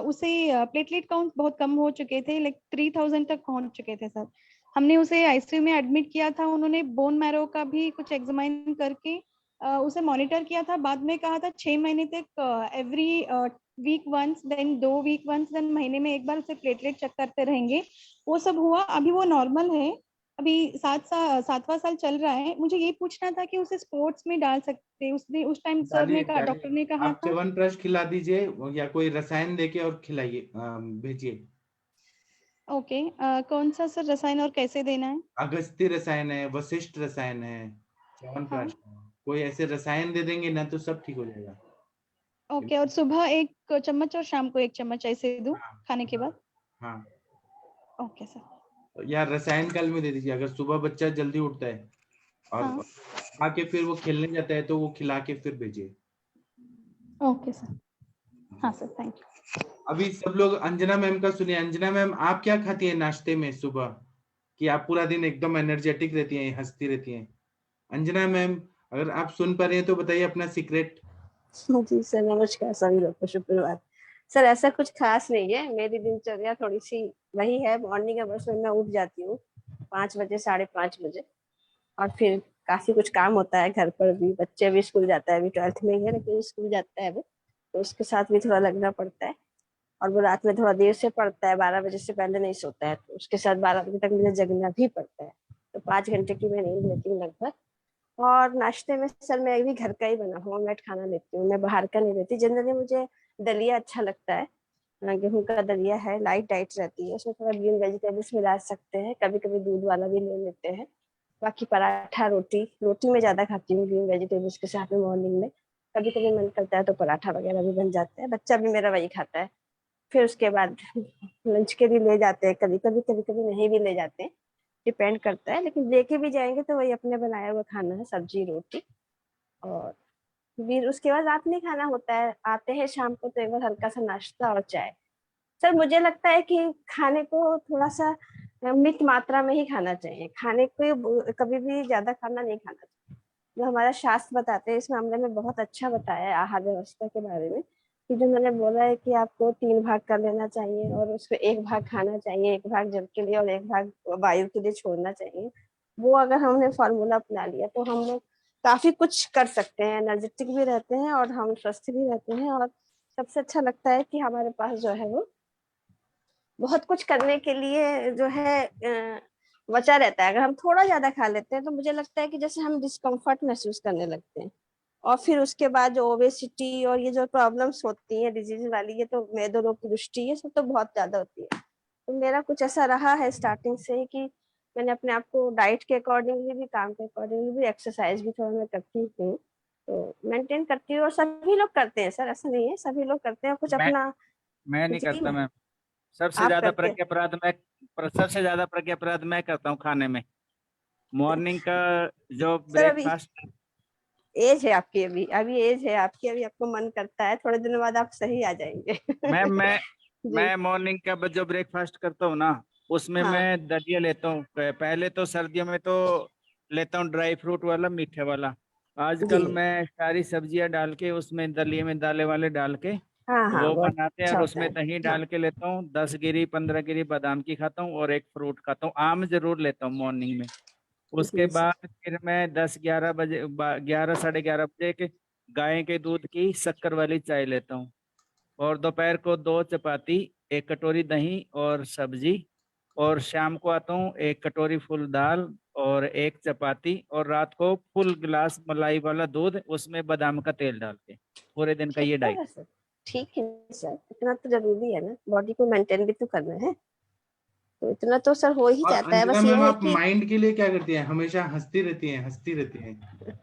उसे प्लेटलेट काउंट बहुत कम हो चुके थे, लाइक 3000 तक पहुंच चुके थे सर। हमने उसे आईसीयू में एडमिट किया था, उन्होंने बोन मैरो का भी कुछ एग्जामाइन करके उसे मॉनिटर किया था। बाद में कहा था 6 महीने तक every week once, then 2 week once, then महीने में एक बार उसे प्लेटलेट चेक करते रहेंगे। वो सब हुआ, अभी वो नॉर्मल है। अभी 7वां साल चल रहा है। मुझे ये पूछना था कि उसे स्पोर्ट्स में डाल सकते हैं? उसने उस टाइम सर ने डालिए कहा, डॉक्टर ने डालिए, कहा आप था। च्यवनप्राश खिला दीजिए या कोई रसायन देके और खिलाइए, भेजिए। ओके, कौन सा सर रसायन और कैसे देना है? अगस्ती रसायन है, वशिष्ठ रसायन है, हाँ, च्यवनप्राश है। कोई ऐसे रसायन दे देंगे ना तो सब ठीक हो जाएगा। ओके। और सुबह 1 चम्मच और शाम को 1 चम्मच ऐसे दूं हाँ खाने के हाँ बाद? हाँ, ओके सर। या रसायन काल में दे दीजिए। अगर सुबह बच्चा जल्दी उठता है हाँ, और आके फिर वो खेलने जाता है तो वो खिला के फिर भेजिए। Okay sir. हाँ सर, थैंक यू। अभी सब लोग अंजना मैम का सुनिए। अंजना मैम, आप क्या खाती है नाश्ते में सुबह, कि आप पूरा दिन एकदम एनर्जेटिक रहती हैं, हंसती रहती हैं? अंजना मैम, अगर आप सुन पा रही हैं तो बताइए अपना सीक्रेट। जी सर, नमस्कार सभी लोग को, शुक्रवार। सर ऐसा कुछ खास नहीं है, मेरी दिनचर्या थोड़ी सी वही है, मॉर्निंग आवर्स में मैं उठ जाती हूँ 5 बजे, 5:30 बजे। और फिर काफी कुछ काम होता है घर पर भी, बच्चे भी स्कूल जाता है, अभी 12th में ही है लेकिन स्कूल जाता है अभी, तो उसके साथ भी थोड़ा लगना पड़ता है। और वो रात में थोड़ा देर से पढ़ता है, 12 बजे से पहले नहीं सोता है, तो उसके साथ 12 बजे तक मुझे जगना भी पड़ता है। तो 5 घंटे की मैं नींद लेती हूँ लगभग। और नाश्ते में सर मैं भी घर का ही बना होममेड खाना लेती हूँ, मैं बाहर का नहीं लेती। जनरली मुझे दलिया अच्छा लगता है, गेहूं का दलिया है, लाइट डाइट रहती है, उसमें थोड़ा ग्रीन वेजिटेबल्स मिला सकते हैं, कभी कभी दूध वाला भी ले लेते हैं। बाकी पराठा, रोटी, रोटी में ज्यादा खाती हूँ ग्रीन वेजिटेबल्स के साथ में मॉर्निंग में। कभी कभी मन करता है तो पराठा वगैरह भी बन जाता है, बच्चा भी मेरा वही खाता है। फिर उसके बाद लंच के लिए ले जाते हैं, कभी कभी नहीं भी ले जाते हैं, डिपेंड करता है। लेकिन लेके भी जाएंगे तो वही अपने बनाया हुआ खाना है, सब्जी रोटी। और फिर उसके बाद रात में खाना होता है, आते हैं शाम को तो एक बार हल्का सा नाश्ता और चाय। सर मुझे लगता है कि खाने को थोड़ा सा मित मात्रा में ही खाना चाहिए, खाने को कभी भी ज्यादा खाना नहीं खाना चाहिए। जो हमारा शास्त्र बताते हैं इस मामले में बहुत अच्छा बताया है आहार व्यवस्था के बारे में, कि जो मैंने बोला है कि आपको 3 भाग कर लेना चाहिए और उसको 1 भाग खाना चाहिए, 1 भाग जल के लिए और 1 भाग वायु के लिए छोड़ना चाहिए। वो अगर हमने फॉर्मूला अपना लिया तो हम लोग काफी कुछ कर सकते हैं, एनर्जेटिक भी रहते हैं और हम स्वस्थ भी रहते हैं। और सबसे अच्छा लगता है कि हमारे पास जो है वो बहुत कुछ करने के लिए जो है बचा रहता है। अगर हम थोड़ा ज्यादा खा लेते हैं तो मुझे लगता है कि जैसे हम डिस्कम्फर्ट महसूस करने लगते हैं, और फिर उसके बाद जो ओबेसिटी और ये जो प्रॉब्लम्स होती हैं डिजीज वाली, ये तो मैदे रोग की दृष्टि, ये सब तो बहुत ज्यादा होती है। तो मेरा कुछ ऐसा रहा है स्टार्टिंग से ही कि मैंने अपने आप को डाइट के अकॉर्डिंगली भी, काम के अकॉर्डिंगली भी, एक्सरसाइज भी थोड़ा मैं करती हूँ, तो मेंटेन करती हूँ। और सभी लोग करते हैं सर, ऐसा नहीं है, सभी लोग करते हैं कुछ मैं अपना। मैं नहीं जी करता मैम, मैम। सबसे आप ज्यादा करते हैं? सबसे ज्यादा प्रज्ञापराध मैं करता हूँ खाने में। मॉर्निंग का जो सर अभी ब्रेकफास्ट। एज है आपकी, अभी अभी एज है आपकी, अभी आपको मन करता है, थोड़े दिनों बाद आप सही आ जाएंगे। मैम जी। मैं मॉर्निंग का जो ब्रेकफास्ट करता हूँ ना, उसमें हाँ मैं दलिया लेता हूँ। पहले तो सर्दियों में तो लेता हूँ ड्राई फ्रूट वाला, मीठे वाला। जी। आजकल मैं सारी सब्जियां डाल के उसमें दलिये में दाले वाले डाल के हाँ हाँ, वो वो बनाते हैं, अच्छा और होता उसमें है। दही हाँ डाल के लेता हूँ। 10 गिरी 15 गिरी बादाम की खाता हूँ और एक फ्रूट खाता हूँ। आम जरूर लेता हूँ मॉर्निंग में। उसके जी सर। बाद फिर मैं 10 11 बजे 11 साढ़े 11 बजे के गाय के दूध की शक्कर वाली चाय लेता हूँ। और दोपहर को 2 चपाती, 1 कटोरी दही और सब्जी। और शाम को आता हूँ 1 कटोरी फुल दाल और 1 चपाती। और रात को फुल गिलास मलाई वाला दूध, उसमें बादाम का तेल डाल के। पूरे दिन का ये अच्छा डाइट। है सर, ठीक है सर, इतना तो जरूरी है ना, बॉडी को मेंटेन भी तो करना है, तो इतना तो सर हो ही और जाता है। अंजना बस ये मैम, है आप कि माइंड के लिए क्या करती हैं? हमेशा हंसती रहती हैं, हंसती रहती हैं।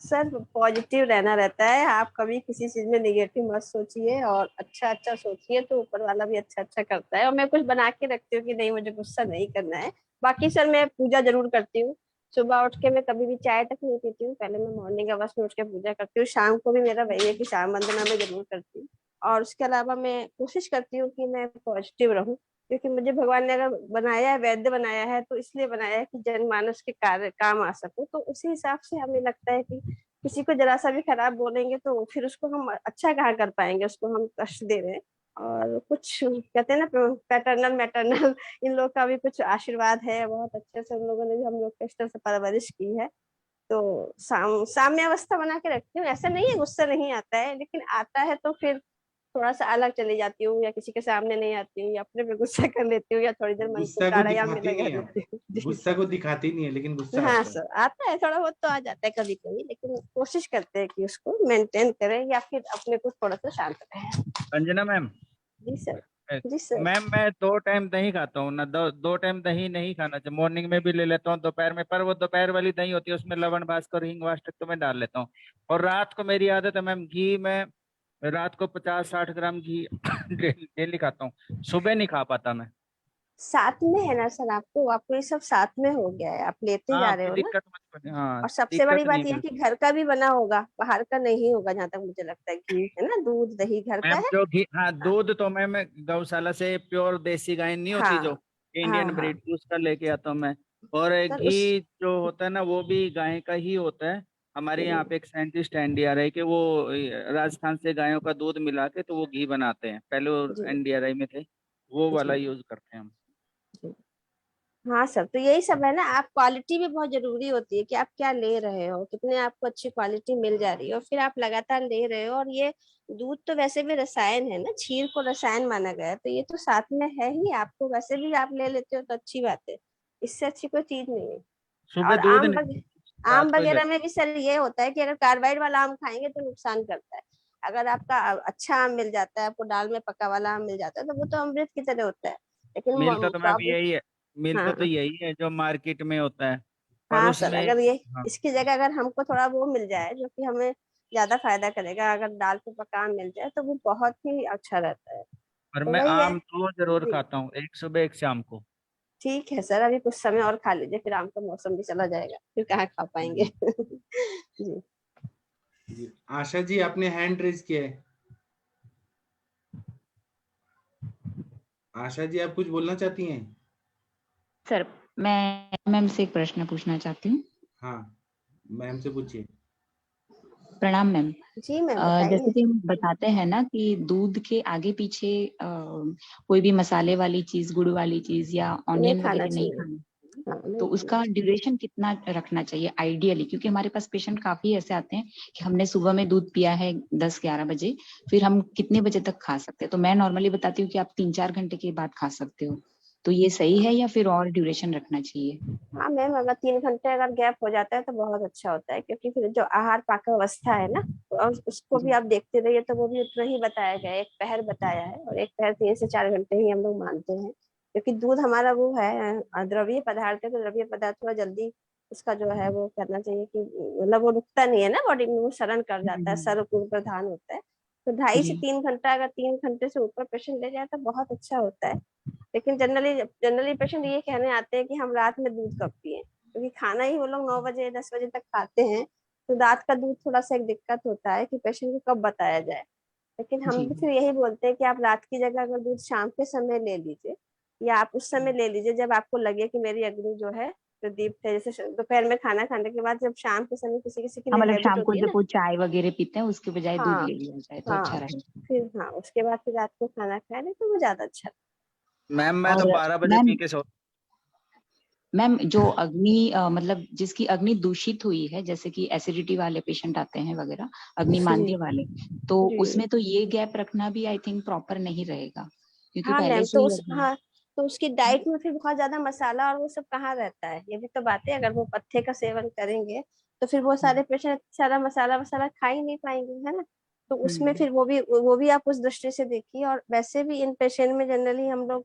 सर पॉजिटिव रहना रहता है, आप कभी किसी चीज में निगेटिव मत सोचिए और अच्छा अच्छा सोचिए, तो ऊपर वाला भी अच्छा अच्छा करता है। और मैं कुछ बना के रखती हूँ कि नहीं, मुझे गुस्सा नहीं करना है। बाकी सर मैं पूजा जरूर करती हूँ। सुबह उठ के मैं कभी भी चाय तक नहीं पीती हूँ, पहले मैं मॉर्निंग आवर्स में उठ के पूजा करती हूँ। शाम को भी मेरा वही है कि शाम वंदना मैं जरूर करती हूँ। और उसके अलावा मैं कोशिश करती हूँ कि मैं पॉजिटिव रहूँ, क्योंकि मुझे भगवान ने अगर बनाया है, वैद्य बनाया है, तो इसलिए बनाया है कि जनमानस के कार्य काम आ सकूं। तो उसी हिसाब से हमें लगता है कि किसी को जरा सा भी खराब बोलेंगे तो फिर उसको हम अच्छा कहाँ कर पाएंगे, उसको हम कष्ट दे रहे हैं। और कुछ कहते हैं ना, पैटर्नल मैटरनल, इन लोग का भी कुछ आशीर्वाद है, बहुत अच्छे से उन लोगों ने भी हम लोग को इस तरह से परवरिश की है। तो साम्य अवस्था बना के रखती हूँ। ऐसा नहीं है गुस्सा नहीं आता है, लेकिन आता है तो फिर थोड़ा सा अलग चली जाती हूँ, या किसी के सामने नहीं आती हूँ, या अपने पे गुस्सा कर लेती हूँ, या थोड़ी देर मन को गुस्सा को प्राणायाम में दिखाती लगा नहीं आप। देती हूँ। जी गुस्सा सर। को दिखाती नहीं है, लेकिन गुस्सा हाँ आता है। सर, आता है, थोड़ा बहुत तो आ जाता है कभी कभी, लेकिन कोशिश करते हैं कि उसको मेंटेन करें या फिर अपने को थोड़ा सा शांत रखें। अंजना मैम। जी सर। जी सर। मैम मैं 2 टाइम दही खाता हूँ ना। 2 टाइम दही नहीं खाना चाहिए। मॉर्निंग में भी ले लेता हूँ, दोपहर में। पर वो दोपहर वाली दही होती है, उसमें लवण भास्कर हींग वाष्टक तो मैं डाल लेता हूँ। और रात को मेरी आदत है मैम, घी में रात को 50 60 ग्राम घी डेली खाता हूँ। सुबह नहीं खा पाता मैं। साथ में है ना सर, आपको ये सब साथ में हो गया है, आप लेते हाँ, जा रहे कोई हो ना। दिक्कत मत बने। हाँ, और सबसे बड़ी दिक्कत नहीं बात यह है है। कि घर का भी बना होगा, बाहर का नहीं होगा, जहां तक मुझे लगता है। घी है ना, दूध दही घर का मैम है। जो घी, हाँ दूध तो मैम गौशाला से प्योर देसी गाय नहीं होती जो, हाँ हाँ इंडियन हाँ ब्रीड, उसका लेके आता हूँ मैं। और सर उस घी जो होता है ना, वो भी गाय का ही होता है। हमारे यहाँ पे एक साइंटिस्ट है NDRI के, वो राजस्थान से गायों का दूध मिला के तो वो घी बनाते हैं। पहले वो जी NDRI में थे, वो वाला जी यूज करते हैं हम। जी। हाँ सर, तो यही सब है ना, आप क्वालिटी भी बहुत जरूरी होती है कि आप क्या ले रहे हो, कितने आपको अच्छी क्वालिटी मिल जा रही है, और फिर आप लगातार ले रहे हो। और ये दूध तो वैसे भी रसायन है ना, क्षीर को रसायन माना गया है, तो ये तो साथ में है ही। आपको वैसे भी आप ले लेते हो तो अच्छी बात है, इससे अच्छी कोई चीज नहीं है। सुबह और दूध नहीं, आम रात को ही वगैरह लेते में भी सर ये होता है कि अगर कार्बाइड वाला आम खाएंगे तो नुकसान करता है। अगर आपका अच्छा आम मिल जाता है, आपको दाल में पका वाला आम मिल जाता है, तो वो तो अमृत की तरह होता है। लेकिन हैं। मिलता तो मैम प्रॉब्लम, यही है, मिलता तो हाँ यही है जो मार्केट में होता है। पर हाँ सर, उसमें, अगर ये हाँ, इसकी जगह अगर हमको थोड़ा वो मिल जाए जो कि हमें ज्यादा फायदा करेगा, अगर दाल पे पका आम मिल जाए तो वो बहुत ही अच्छा रहता है। पर तो मैं वही है। आम तो जरूर जी खाता हूँ, एक सुबह एक शाम को। ठीक है सर, अभी कुछ समय और खा लीजिए, फिर आम का मौसम भी चला जाएगा, फिर कहाँ खा पाएंगे। जी जी। जी। आशा जी, आपने हैंड रेज किया है। आशा जी, आप कुछ बोलना चाहती हैं? सर, मैं मैम से एक प्रश्न पूछना चाहती हूँ। हाँ, मैम से पूछिए। प्रणाम मैम। जी मैम जैसे बताइए। कि हम बताते हैं ना कि दूध के आगे पीछे कोई भी मसाले वाली चीज, गुड़ वाली चीज या नहीं ऑनियन खाना वगैरह नहीं चाहिए। खानी। हाँ तो नहीं खाना उसका चाहिए। ड्यूरेशन कितना रखना चाहिए आइडियली? क्योंकि हमारे पास पेशेंट काफी ऐसे आते हैं कि हमने सुबह में दूध पिया है 10 11 बजे, फिर हम कितने बजे तक खा सकते हैं? तो मैं नॉर्मली बताती हूँ कि आप 3 4 घंटे के बाद खा सकते हो। तो ये सही है या फिर और ड्यूरेशन रखना चाहिए? हाँ मैम, अगर 3 घंटे अगर गैप हो जाता है तो बहुत अच्छा होता है, क्योंकि फिर जो आहार पाक अवस्था है ना, तो और उसको भी आप देखते रहिए तो वो भी उतना ही बताया गया है, 1 पहर बताया है, और 1 पहर 3 से 4 घंटे ही हम लोग मानते हैं, क्योंकि दूध हमारा वो है द्रव्य पदार्थ है, तो द्रव्य पदार्थ थोड़ा जल्दी उसका जो है वो करना चाहिए कि मतलब वो रुकता नहीं है ना बॉडी में, वो शरण कर जाता है, सर्वपूर्ण प्रधान होता है। तो 2.5 से 3 घंटा, अगर 3 घंटे से ऊपर पेशेंट ले जाए तो बहुत अच्छा होता है। लेकिन जनरली पेशेंट ये कहने आते हैं कि हम रात में दूध कब पिए, क्योंकि खाना ही वो लोग 9 बजे 10 बजे तक खाते हैं, तो रात का दूध थोड़ा सा एक दिक्कत होता है कि पेशेंट को कब बताया जाए। लेकिन हम भी फिर यही बोलते हैं कि आप रात की जगह अगर दूध शाम के समय ले लीजिए, या आप उस समय ले लीजिए जब आपको लगे कि मेरी अग्नि जो है प्रदीप्त है, जैसे दोपहर में खाना खाने के बाद, जब शाम के समय किसी किसी की हाँ, मतलब हैबिट शाम को होती है जब ना। वो चाय वगैरह पीते हैं उसके बजाय दूध हाँ ले लिया जाए तो अच्छा हाँ, रहेगा। फिर हाँ उसके बाद फिर रात को खाना खाए ना, तो वो ज्यादा अच्छा। मैम मैं तो और 12 बजे मैम पी के सो मैम जो अग्नि मतलब जिसकी अग्नि दूषित हुई है, जैसे कि एसिडिटी वाले पेशेंट आते हैं वगैरह, अग्निमांद्य वाले, तो जी। उसमें तो ये गैप रखना भी आई थिंक प्रॉपर नहीं रहेगा, क्योंकि हाँ पहले मैम, से ही अग्नि। हाँ तो उसकी डाइट में फिर बहुत ज्यादा मसाला और वो सब कहाँ रहता है, ये भी तो बात है। अगर वो पत्ते का सेवन करेंगे तो फिर वो सारे पेशेंट सारा मसाला वसाला खा ही नहीं पाएंगे, है ना। तो उसमें फिर वो भी आप उस दृष्टि से देखिए। और वैसे भी इन पेशेंट में जनरली हम लोग,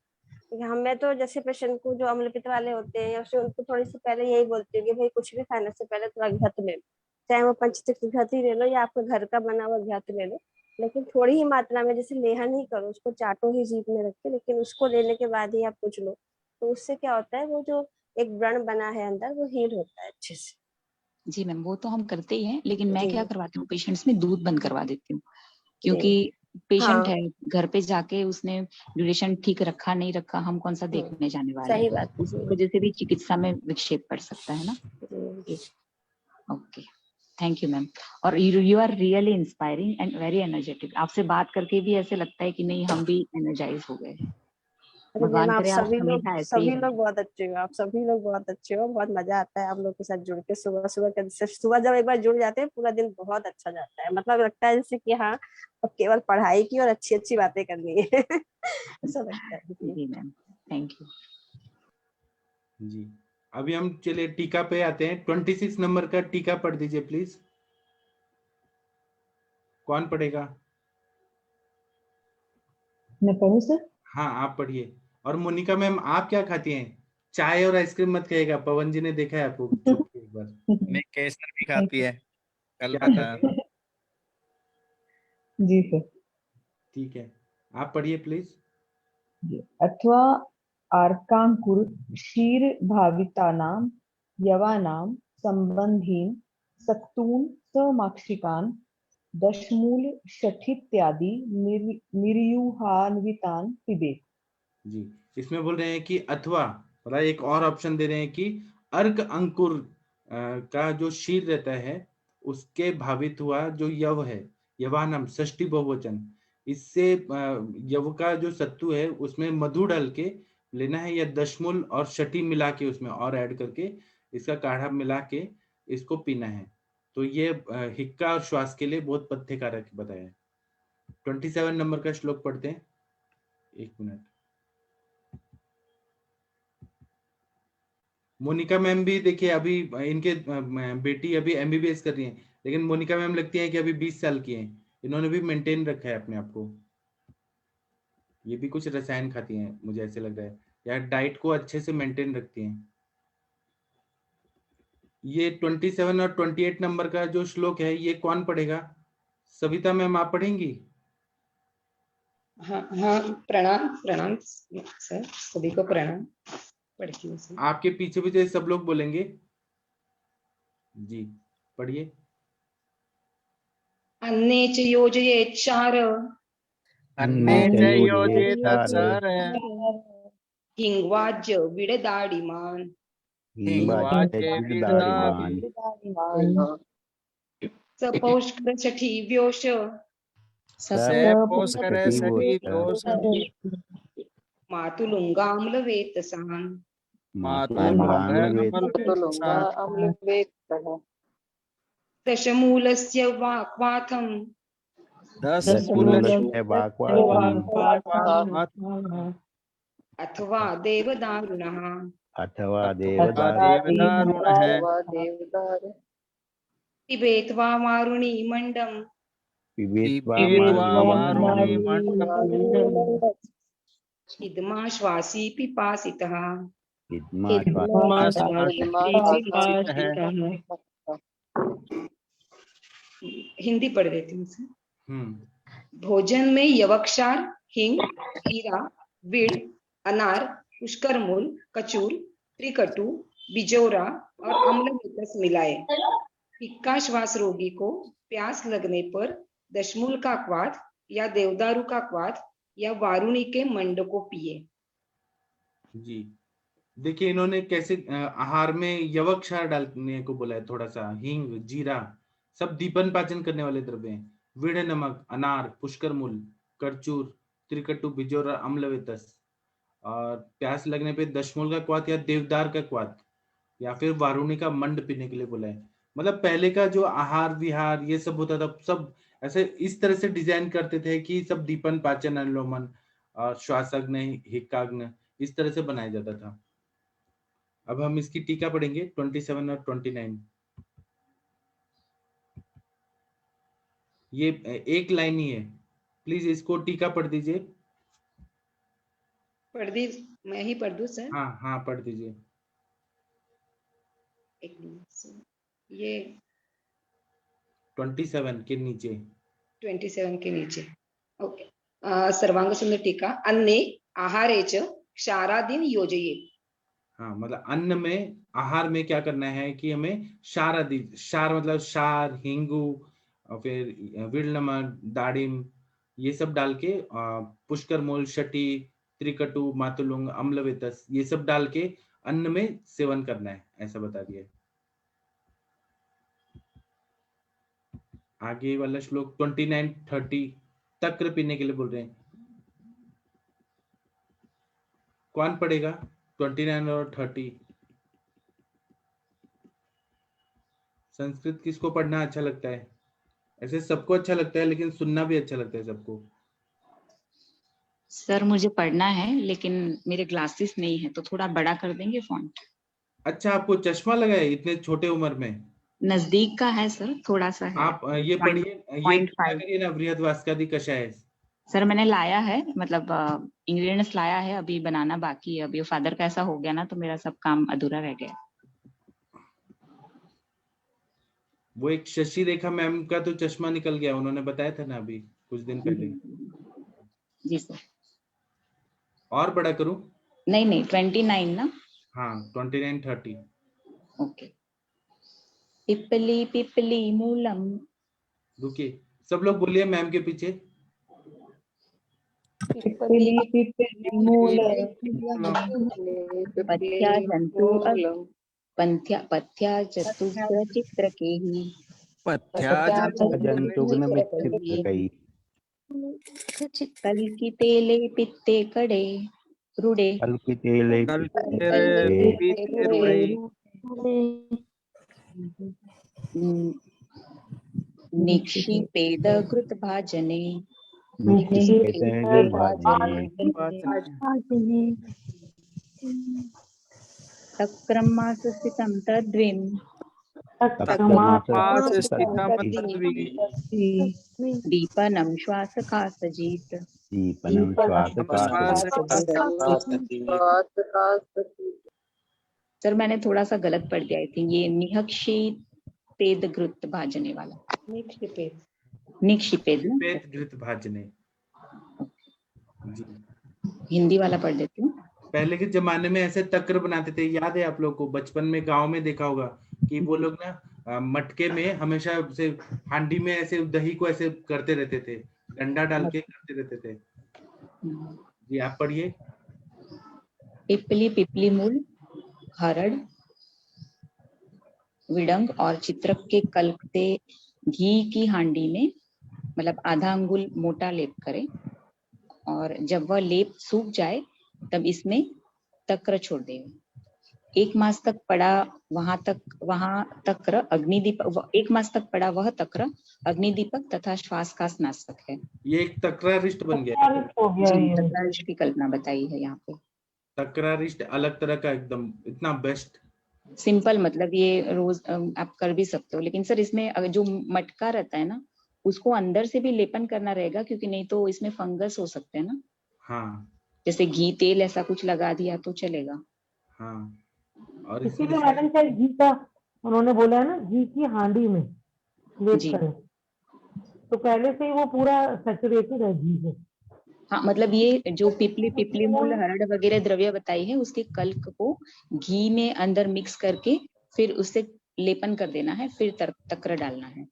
हमें तो जैसे पेशेंट को जो अम्लपित्त वाले होते हैं, या फिर उनको थोड़ी सी पहले यही बोलती हूँ कि भाई कुछ भी खाने से पहले थोड़ा घृत ले लो, चाहे वो पंचतीर्थ घृत ही ले लो या आपके घर का बना हुआ घृत ले लो, लेकिन थोड़ी ही मात्रा में, जैसे लेहन ही करो, उसको चाटो ही जीभ में रख के, लेकिन उसको लेने के बाद ही आप कुछ लो। तो उससे क्या होता है, वो जो एक व्रण बना है अंदर, वो हील होता है अच्छे से। जी मैम, वो तो हम करते ही हैं, लेकिन मैं जी क्या करवाती हूँ, पेशेंट्स में दूध बंद करवा देती हूँ, जी क्योंकि पेशेंट हाँ है घर पे जाके उसने ड्यूरेशन ठीक रखा नहीं रखा, हम कौन सा देखने जाने वाले सही हैं, बात है, उसकी वजह से भी चिकित्सा में विक्षेप पड़ सकता है ना। जी। Okay, thank you ma'am. और you are really inspiring and very energetic. आपसे बात करके भी ऐसे लगता है कि नहीं, हम भी एनर्जाइज हो गए। अरे मैम, भगवान करे आप हमेशा ऐसे ही रहे। बहुत अच्छे हो, आप सभी लोग बहुत अच्छे हो, बहुत मजा आता है आप लोग के साथ जुड़ के। सुबह सुबह का सुबह जब एक बार जुड़ जाते हैं, पूरा दिन बहुत अच्छा जाता है, मतलब लगता है जैसे कि हाँ अब केवल पढ़ाई की और अच्छी अच्छी बातें करनी है ऐसा लगता है। जी मैम, थैंक यू। जी, अभी हम चलिए टीका पे आते हैं। 26 नंबर का टीका पढ़ दीजिए प्लीज। कौन पढ़ेगा? मैं पढ़ूं सर? हाँ आप पढ़िए। और मोनिका मैम, आप क्या खाती हैं? चाय और आइसक्रीम मत खाइएगा, पवन जी ने देखा है आपको छुप के एक बार। नहीं, केसर भी खाती है, कल क्या बताया। खाती है? जी सर। ठीक है, आप पढ़िए प्लीज। अथवा अर्कांकुर क्षीर भावितानां यवानां संबंधीन सक्तून समाक्षिकान दशमूल शठित्यादि निर्यूहान्वितान पिबेत। जी, इसमें बोल रहे हैं कि अथवा, मतलब एक और ऑप्शन दे रहे हैं कि अर्क अंकुर का जो शीर रहता है, उसके भावित हुआ जो यव है, यवानम षष्ठी बहुवचन, इससे यव का जो सत्तु है उसमें मधु डाल के लेना है, या दशमूल और शठी मिला के उसमें और ऐड करके इसका काढ़ा मिला के इसको पीना है। तो ये हिक्का और श्वास के लिए बहुत पथ्यकारक बताया है। 27 नंबर का श्लोक पढ़ते हैं। 1 मिनट। मोनिका मैम भी देखिए, अभी इनके बेटी अभी एमबीबीएस कर रही हैं, लेकिन मोनिका मैम लगती है कि अभी 20 साल की हैं। इन्होंने भी मेंटेन रखा है अपने आप को। ये भी कुछ रसायन खाती हैं मुझे ऐसे लग रहा है, या डाइट को अच्छे से मेंटेन रखती हैं। ये 27 और 28 नंबर का जो श्लोक है, ये कौन पढ़ेगा? सविता मैम आप पढ़ेंगी? हाँ हाँ, प्रणाम प्रणाम सर, सभी को प्रणाम। पढ़ती हूँ सर। आपके पीछे पीछे सब लोग बोलेंगे। जी पढ़िए। अन्ने च योजयेत् चार, अन्ने च योजेत चार, हिंग्वाज्य विडदाडिमान्, हिंग्वाचे विददामि, सपौष्करशठी व्योष, सपोस्कर सखी दोष, मातुलुंगाम्लवेतसान्, दशमूलस्य वाक्वाथं, दशमूलस्य वाक्वाथं अथवा देवदारुणः अथवा देवदार पिबेत्वा वारुणी मंडम पिबेत्वा इदमा श्वासी पिपासितः। हिंदी पढ़ देती हूँ सर। भोजन में यवक्षार, हिंग, जीरा, विड़, अनार, पुष्करमूल, कचूर, त्रिकटु, बिजौरा और अम्लवितस मिलाए। फिक्का श्वास रोगी को प्यास लगने पर दशमूल का क्वाथ या देवदारू का क्वाथ या वारुणी के मंड को पिए। जी देखिए इन्होंने कैसे आहार में यवक्षार डालने को बोला है, थोड़ा सा हींग, जीरा, सब दीपन पाचन करने वाले द्रव्य हैं। विड़, नमक, अनार, पुष्करमूल, करचूर, त्रिकटु, बिजौरा, अम्लवेतस, और प्यास लगने पे दशमूल का क्वाथ या देवदार का क्वाथ या फिर वारुणी का मंड पीने के लिए बोला है। मतलब पहले का जो आहार विहार ये सब होता था, सब ऐसे इस तरह से डिजाइन करते थे कि सब दीपन पाचन अनुलोमन और श्वासाग्न हिक्काग्न इस तरह से बनाया जाता था। अब हम इसकी टीका पढ़ेंगे 27 और 29। ये एक लाइन ही है, प्लीज इसको टीका पढ़ दीजिए। पढ़ दी, मैं ही पढ़ दूं सर? हाँ हाँ पढ़ दीजिए। एक मिनट सर, ये 27 के नीचे। 27 के नीचे, ओके। सर्वांग सुंदर टीका। अन्ने आहारे च क्षारादीन योजयेत्। हाँ मतलब अन्न में, आहार में क्या करना है कि हमें क्षार आदि, क्षार मतलब क्षार, हिंगू और फिर विड़, नमक, दाड़िम ये सब डाल के पुष्करमूल, शटी, त्रिकटु, मातुलुंग, अम्लवेतस ये सब डाल के अन्न में सेवन करना है, ऐसा बता दिया। आगे वाला श्लोक 29-30 तक्र पीने के लिए बोल रहे हैं। कौन पढ़ेगा 29 और 30? संस्कृत किसको पढ़ना अच्छा लगता है? ऐसे सबको अच्छा लगता है लेकिन सुनना भी अच्छा लगता है सबको। सर मुझे पढ़ना है लेकिन मेरे ग्लासेस नहीं है, तो थोड़ा बड़ा कर देंगे फॉन्ट। अच्छा आपको चश्मा लगा है इतने छोटे उम्र में? नजदीक का है सर, थोड़ा सा है। आप ये पढ़िए, ये करिए ना बृहद्वास्कादि कषाय। सर मैंने लाया है, मतलब इंग्रेडिएंट्स लाया है, अभी बनाना बाकी है। अभी फादर का ऐसा हो गया ना, तो मेरा सब काम अधूरा रह गया। वो एक शशि रेखा मैम का तो चश्मा निकल गया, उन्होंने बताया था ना अभी कुछ दिन पहले। जी सर। और बड़ा करूं? नहीं 29 ना? हाँ 29-30। ओके। पिपली पिपली मूलम। रुकिए सब लोग बोलिए मैम के पीछे। पिपली पिपली मूलम पथ्या जंतु पथ्या चतुस्र चित्रकेहि। पथ्या जंतुग्न मिच्छित्रकैः। कल्किते लेपिते कडे रुडे। कल्पिते निक्षिपेद कृत भाजने। तक्रमास स्थितं तद्विं। दीपनं श्वासकासजित्। सर मैंने थोड़ा सा गलत पढ़ दिया थी, ये निहक्षिपेद घृत भाजने वाला। निक्षिपेद घृत भाजने जी। हिंदी वाला पढ़ देती हूँ। पहले के जमाने में ऐसे तक्र बनाते थे, याद है आप लोग को? बचपन में गांव में देखा होगा कि वो लोग ना मटके में हमेशा से हांडी में ऐसे दही को ऐसे करते रहते थे, डंडा डाल के करते रहते थे। जी आप पढ़िए। पिपली पिपली मूल, हरड़, विडंग और चित्रक के कलकते घी की हांडी में मतलब आधा अंगुल मोटा लेप करें, और जब वह लेप सूख जाए तब इसमें तक्र छोड़ दें। 1 मास तक पड़ा वहां तक्र अग्निदीपक, 1 मास तक पड़ा वह तक्र अग्निदीपक तथा श्वास का स्नासक है। ये एक तक्रारिष्ट बन गया। तक्रारिष्ट की कल्पना बताई है यहाँ पे। तकरारिष्ट अलग तरह का एकदम इतना बेस्ट। सिंपल, मतलब ये रोज आप कर भी सकते हो, लेकिन सर इसमें अगर जो मटका रहता है ना उसको अंदर से भी लेपन करना रहेगा, क्योंकि नहीं तो इसमें फंगस हो सकते हैं ना। हाँ जैसे घी तेल ऐसा कुछ लगा दिया तो चलेगा। हाँ। और इसीलिए मैडम शायद घी का उन्होंने बोला है ना, घी की हांडी में लेप जी करें, तो पहले से ही वो पूरा सैचुरेटेड है घी से। हाँ, मतलब ये जो पिपली मूल हरड़ वगैरह द्रव्य बताई है उसके कल्क को घी में अंदर मिक्स करके फिर उससे लेपन कर देना है, फिर तक्र डालना है।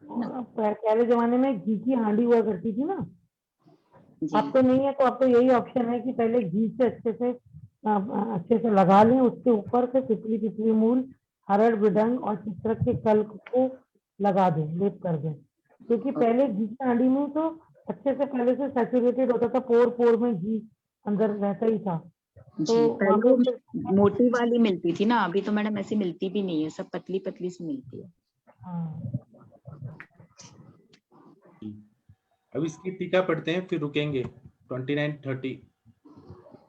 पहले जमाने में घी की हांडी हुआ करती थी ना, अब तो नहीं है, तो अब तो यही ऑप्शन है कि पहले घी से अच्छे से लगा लें, उसके ऊपर से पिपली मूल हरड़ मृदंग और चित्रक के कल्क को लगा दें, लेप कर दें, क्योंकि पहले घी की हांडी में तो अच्छे से पहले से सैचुरेटेड होता था, पोर में घी अंदर रहता ही था। जी, पहले मोटी वाली मिलती थी ना, अभी तो मैडम ऐसी मिलती भी नहीं है, सब पतली पतली सी मिलती है। अब इसकी टीका पढ़ते हैं, फिर रुकेंगे 29-30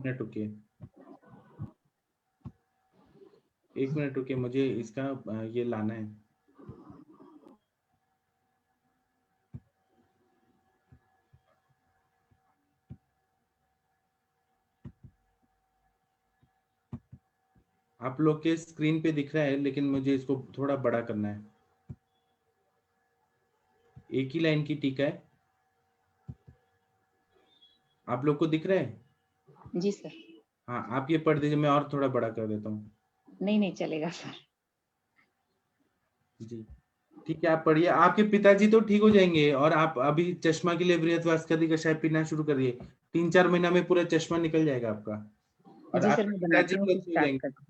मिनट रुकिए, 1 मिनट रुकिए, मुझे इसका ये लाना है। आप लोग के स्क्रीन पे दिख रहा है, लेकिन मुझे इसको थोड़ा बड़ा करना है। एक ही लाइन की टीका है, आप लोग को दिख रहा है? जी सर। हाँ, आप ये पढ़ दीजिए, मैं और थोड़ा बड़ा कर देता हूँ। नहीं चलेगा सर। जी ठीक है, आप पढ़िए। आपके पिताजी तो ठीक हो जाएंगे, और आप अभी चश्मा के लिए बृहस्पति का चाय पीना शुरू करिए, 3-4 महीना में पूरा चश्मा निकल जाएगा आपका। और जी सर, आपके मैं पिताजी बनाती हूँ, भी अच्छे हो स्टार्ट जाएंगे। करती हूँ।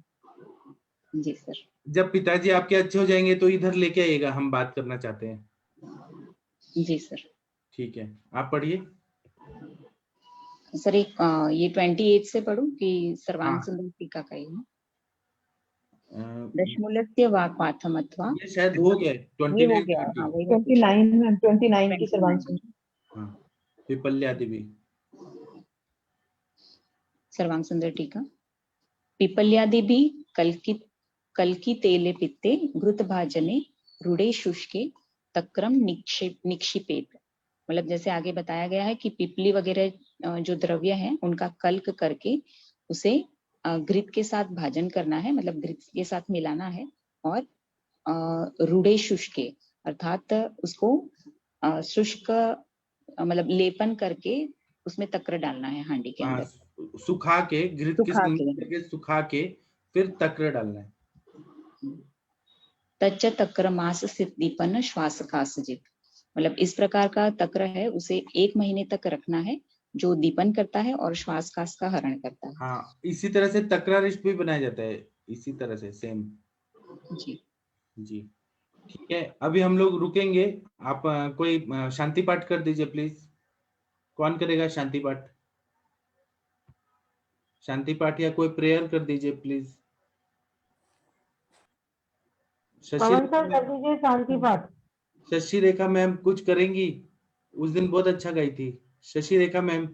जी सर। जब पिताजी आपके अच्छे हो जाएंगे तो इधर लेके आइएगा, हम बात करना चाहते हैं। जी सर। ठीक है, आप पढ़िए। सर एक ये 28 से पढ़ूं कि सर्वांग हाँ। सुंदर टीका का ही है? अ, दशमूलस्य वाक्पाथम अथवा ये शायद हो गया है, ये हो गया। 29-30। हाँ, वही मैं पूछ रही थी। 29 की सर्वांग 29 हाँ, पिपल्यादि भी। सर्वांग सुंदर टीका। पिपल्यादि भी कल्की तेले पित्ते घृत भाजने रूढ़े शुष्के तक्रम निक्षिपेत। मतलब जैसे आगे बताया गया है कि पिपली वगैरह जो द्रव्य है उनका कल्क करके उसे घृत के साथ भाजन करना है, मतलब घृत के साथ मिलाना है, और रूढ़े शुष्के अर्थात उसको शुष्क मतलब लेपन करके उसमें तक्र डालना है हांडी के अंदर। सुखा के, घृत के साथ मिक्स करके सुखा के फिर तक्र डालना है। तच्च तक्र मास सिद्धिपन्न श्वास कासजित। मतलब इस प्रकार का तक्र है, उसे 1 महीने तक रखना है, जो दीपन करता है और श्वास कास का हरण करता है। हाँ, इसी तरह से तक्रारिष्ट भी बनाया जाता है, इसी तरह से सेम। जी जी ठीक है, अभी हम लोग रुकेंगे। आप कोई शांति पाठ कर दीजिए प्लीज। कौन करेगा शांति पाठ? शांति पाठ या कोई प्रेयर कर दीजिए प्लीज। पवन सर कर दीजिए शांति पाठ। शशि रेखा मैम कुछ करेंगी? उस दिन बहुत अच्छा गाई थी शशि रेखा मैम।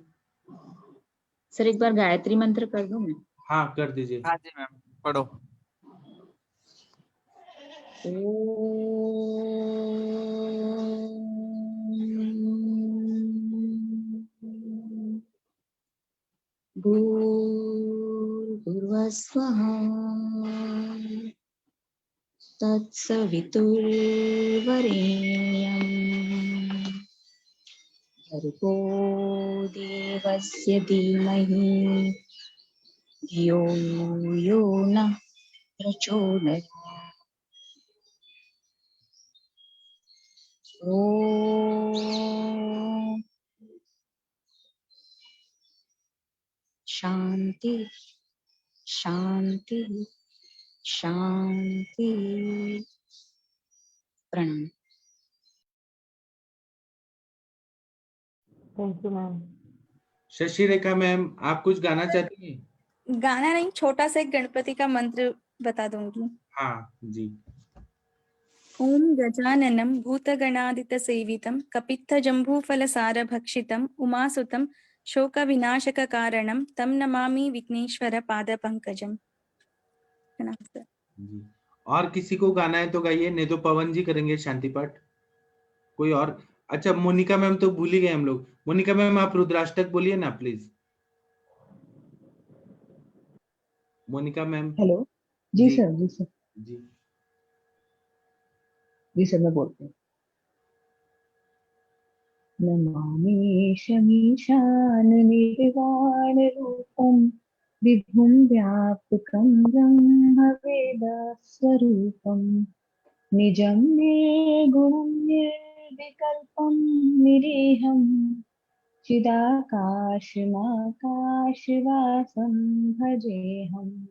सर एक बार गायत्री मंत्र कर दूं मैं? हाँ कर दीजिए। हाँ जी मैम, पढ़ो। भूर्भुवस्वः तत्सवितुर्वरेण्यं भर्गो देवस्य धीमहि धियो यो नः प्रचोदयात्। ओम शांति शांति शांति। प्रणाम। Thank you ma'am. Shashi Rekha ma'am आप कुछ गाना चाहती हैं? गाना नहीं, छोटा सा एक गणपति का मंत्र बता दूंगी। हाँ जी। ओम गजाननं भूतगणादितसेवितं कपित्थजम्बूफलसारभक्षितं उमासुतं शोकविनाशककारणं तं नमामि विघ्नेश्वर पादपङ्कजम्। प्रणाम सर। जी। और किसी को गाना है तो गाइए, नहीं तो पवन जी करेंगे शांति पाठ। कोई और? अच्छा, मोनिका मैम तो भूल ही गए हम लोग। मोनिका मैम, आप रुद्राष्टक बोलिए ना प्लीज। मोनिका मैम। हेलो जी जी सर, जी सर, जी। जी सर, मैं बोलती हूँ। नमामि शमीशान निर्वाण रूपम विधुम व्यापकं ब्रह्मवेद स्वरूपम निजं निर्गुणं निर्विकल्पं निरीहं चिदाकाशमाकाशवासं भजेऽहम्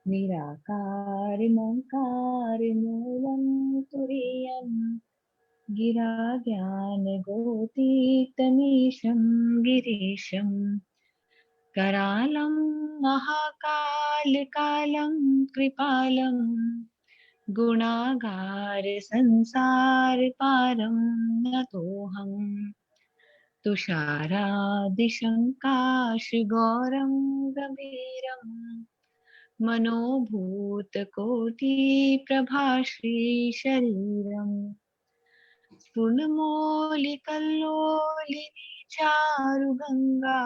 निराकारमकारमूलं तुरीयम् गिरा ज्ञानगोतीतमीशं गिरीशं करालं महाकालकालं कृपालं गुणागार संसार पारं नतोऽहम् तुषारादिशङ्काशगौरं गम्भीरं मनोभूतकोटिप्रभाश्रीशरीरम् स्फुरमौलिकल्लोलिनी चारुगङ्गा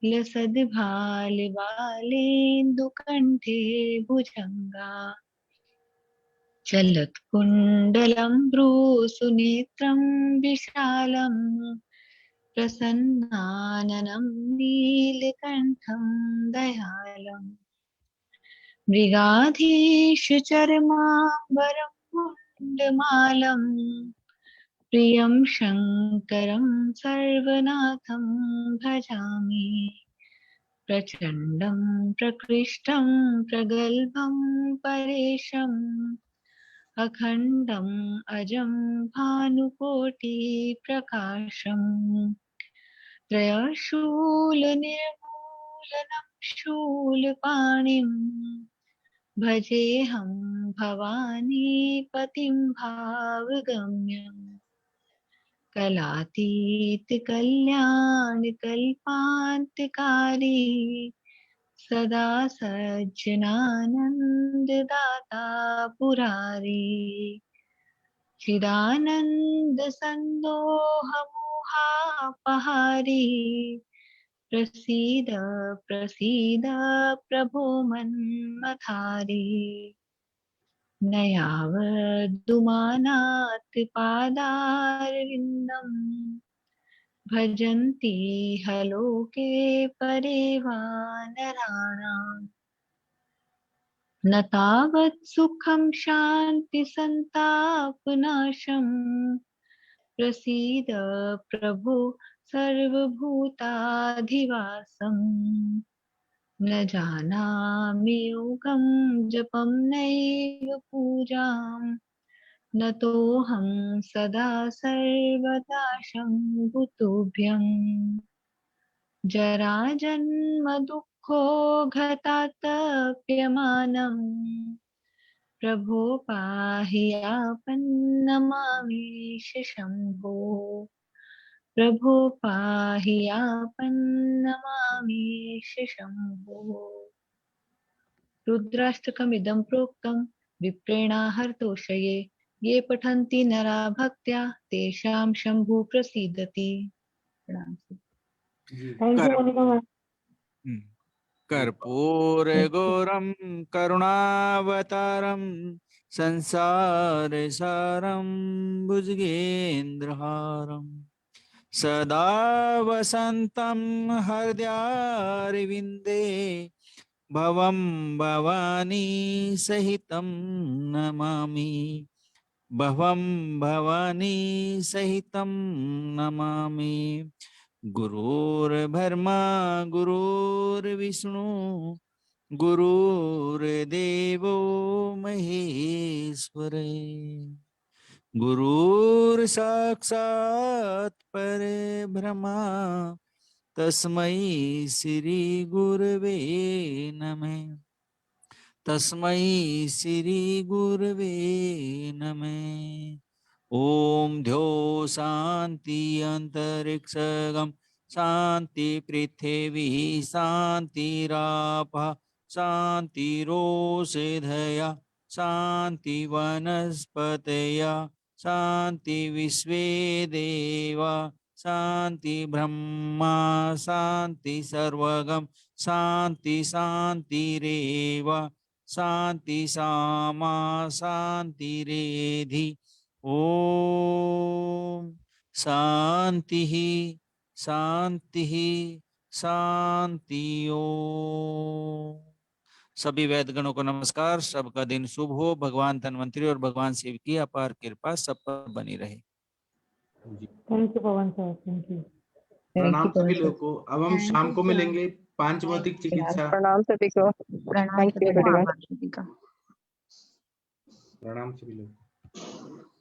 लसद्भालबालेन्दुकण्ठे भुजङ्गा चलत्कुण्डलं भ्रूसुनेत्रं विशालम् प्रसन्नाननं नीलकण्ठं दयालम् मृगाधीशचर्माम्बरं मुण्डमालम् प्रियं शङ्करं सर्वनाथं भजामि प्रचण्डं प्रकृष्टं प्रगल्भं परेशम् अखण्डम् अजं भानुकोटिप्रकाशम् त्रयशूलनिर्मूलनं शूलपाणिं भजेऽहं भवानीपतिं भावगम्यम् कलातीतकल्याणकल्पान्तकारी सदा सज्जनानन्ददाता पुरारी चिदानन्दसन्दोहमोहापहारी प्रसीद प्रसीद प्रभो मन्मथारी न यावद्दुमानात् पादारविन्दम् भजन्ति हलोके परिवानराणाम् न तावत् सुखं शान्ति संतापनाशम् प्रसीद प्रभो सर्वभूताधिवासम् न जानामि योगं जपं नैव पूजां न तोऽहं सदा सर्वदा शम्भुतुभ्यम् जराजन्म दुःखो घातातप्यमानम् प्रभो पाहि आपन्नमामीश शम्भो प्रभो पाहि आपन्नमामीश शम्भो। रुद्राष्टकमिदं प्रोक्तं विप्रेणाहर्तोषये ये पठन्ति नरा भक्त्या तेषां शम्भु प्रसीदति। प्रणाम। Thank you Monika ma'am. कर्पूर गौरम करुणावतारम संसार सारम भुजगेन्द्रहारम सदा वसंतम हृदयारविंदे भवं भवानी सहितं नमामि भवं भवानी सहितं नमामि गुरुर्ब्रह्मा गुरुर्विष्णु गुरुर्देवो महेश्वर गुरुर्साक्षात् परब्रह्मा तस्मै श्री गुरवे नमः तस्मै श्री गुरवे नमः। ओम ध्यो शांति अंतरिक्षगम शांति पृथिवी शांतिरापः शांतिरोषधयः शांति वनस्पतयः शांति विश्वे देवा शांति ब्रह्मा शांति सर्वगम शांति शांतिरेव शांति सामा शांतिरेधि ओम शांति शांति शांति ओम। सभी वैदगणों को नमस्कार। सबका दिन शुभ हो। भगवान धन्वंतरी और भगवान शिव की अपार कृपा सब पर बनी रहे। Thank you Pawan sir, thank you. प्रणाम सभी लोगों को। अब हम शाम को मिलेंगे। पांचभौतिक चिकित्सा। प्रणाम सभी को। प्रणाम Thank you, everyone. सभी का। प्रणाम सभी लोग।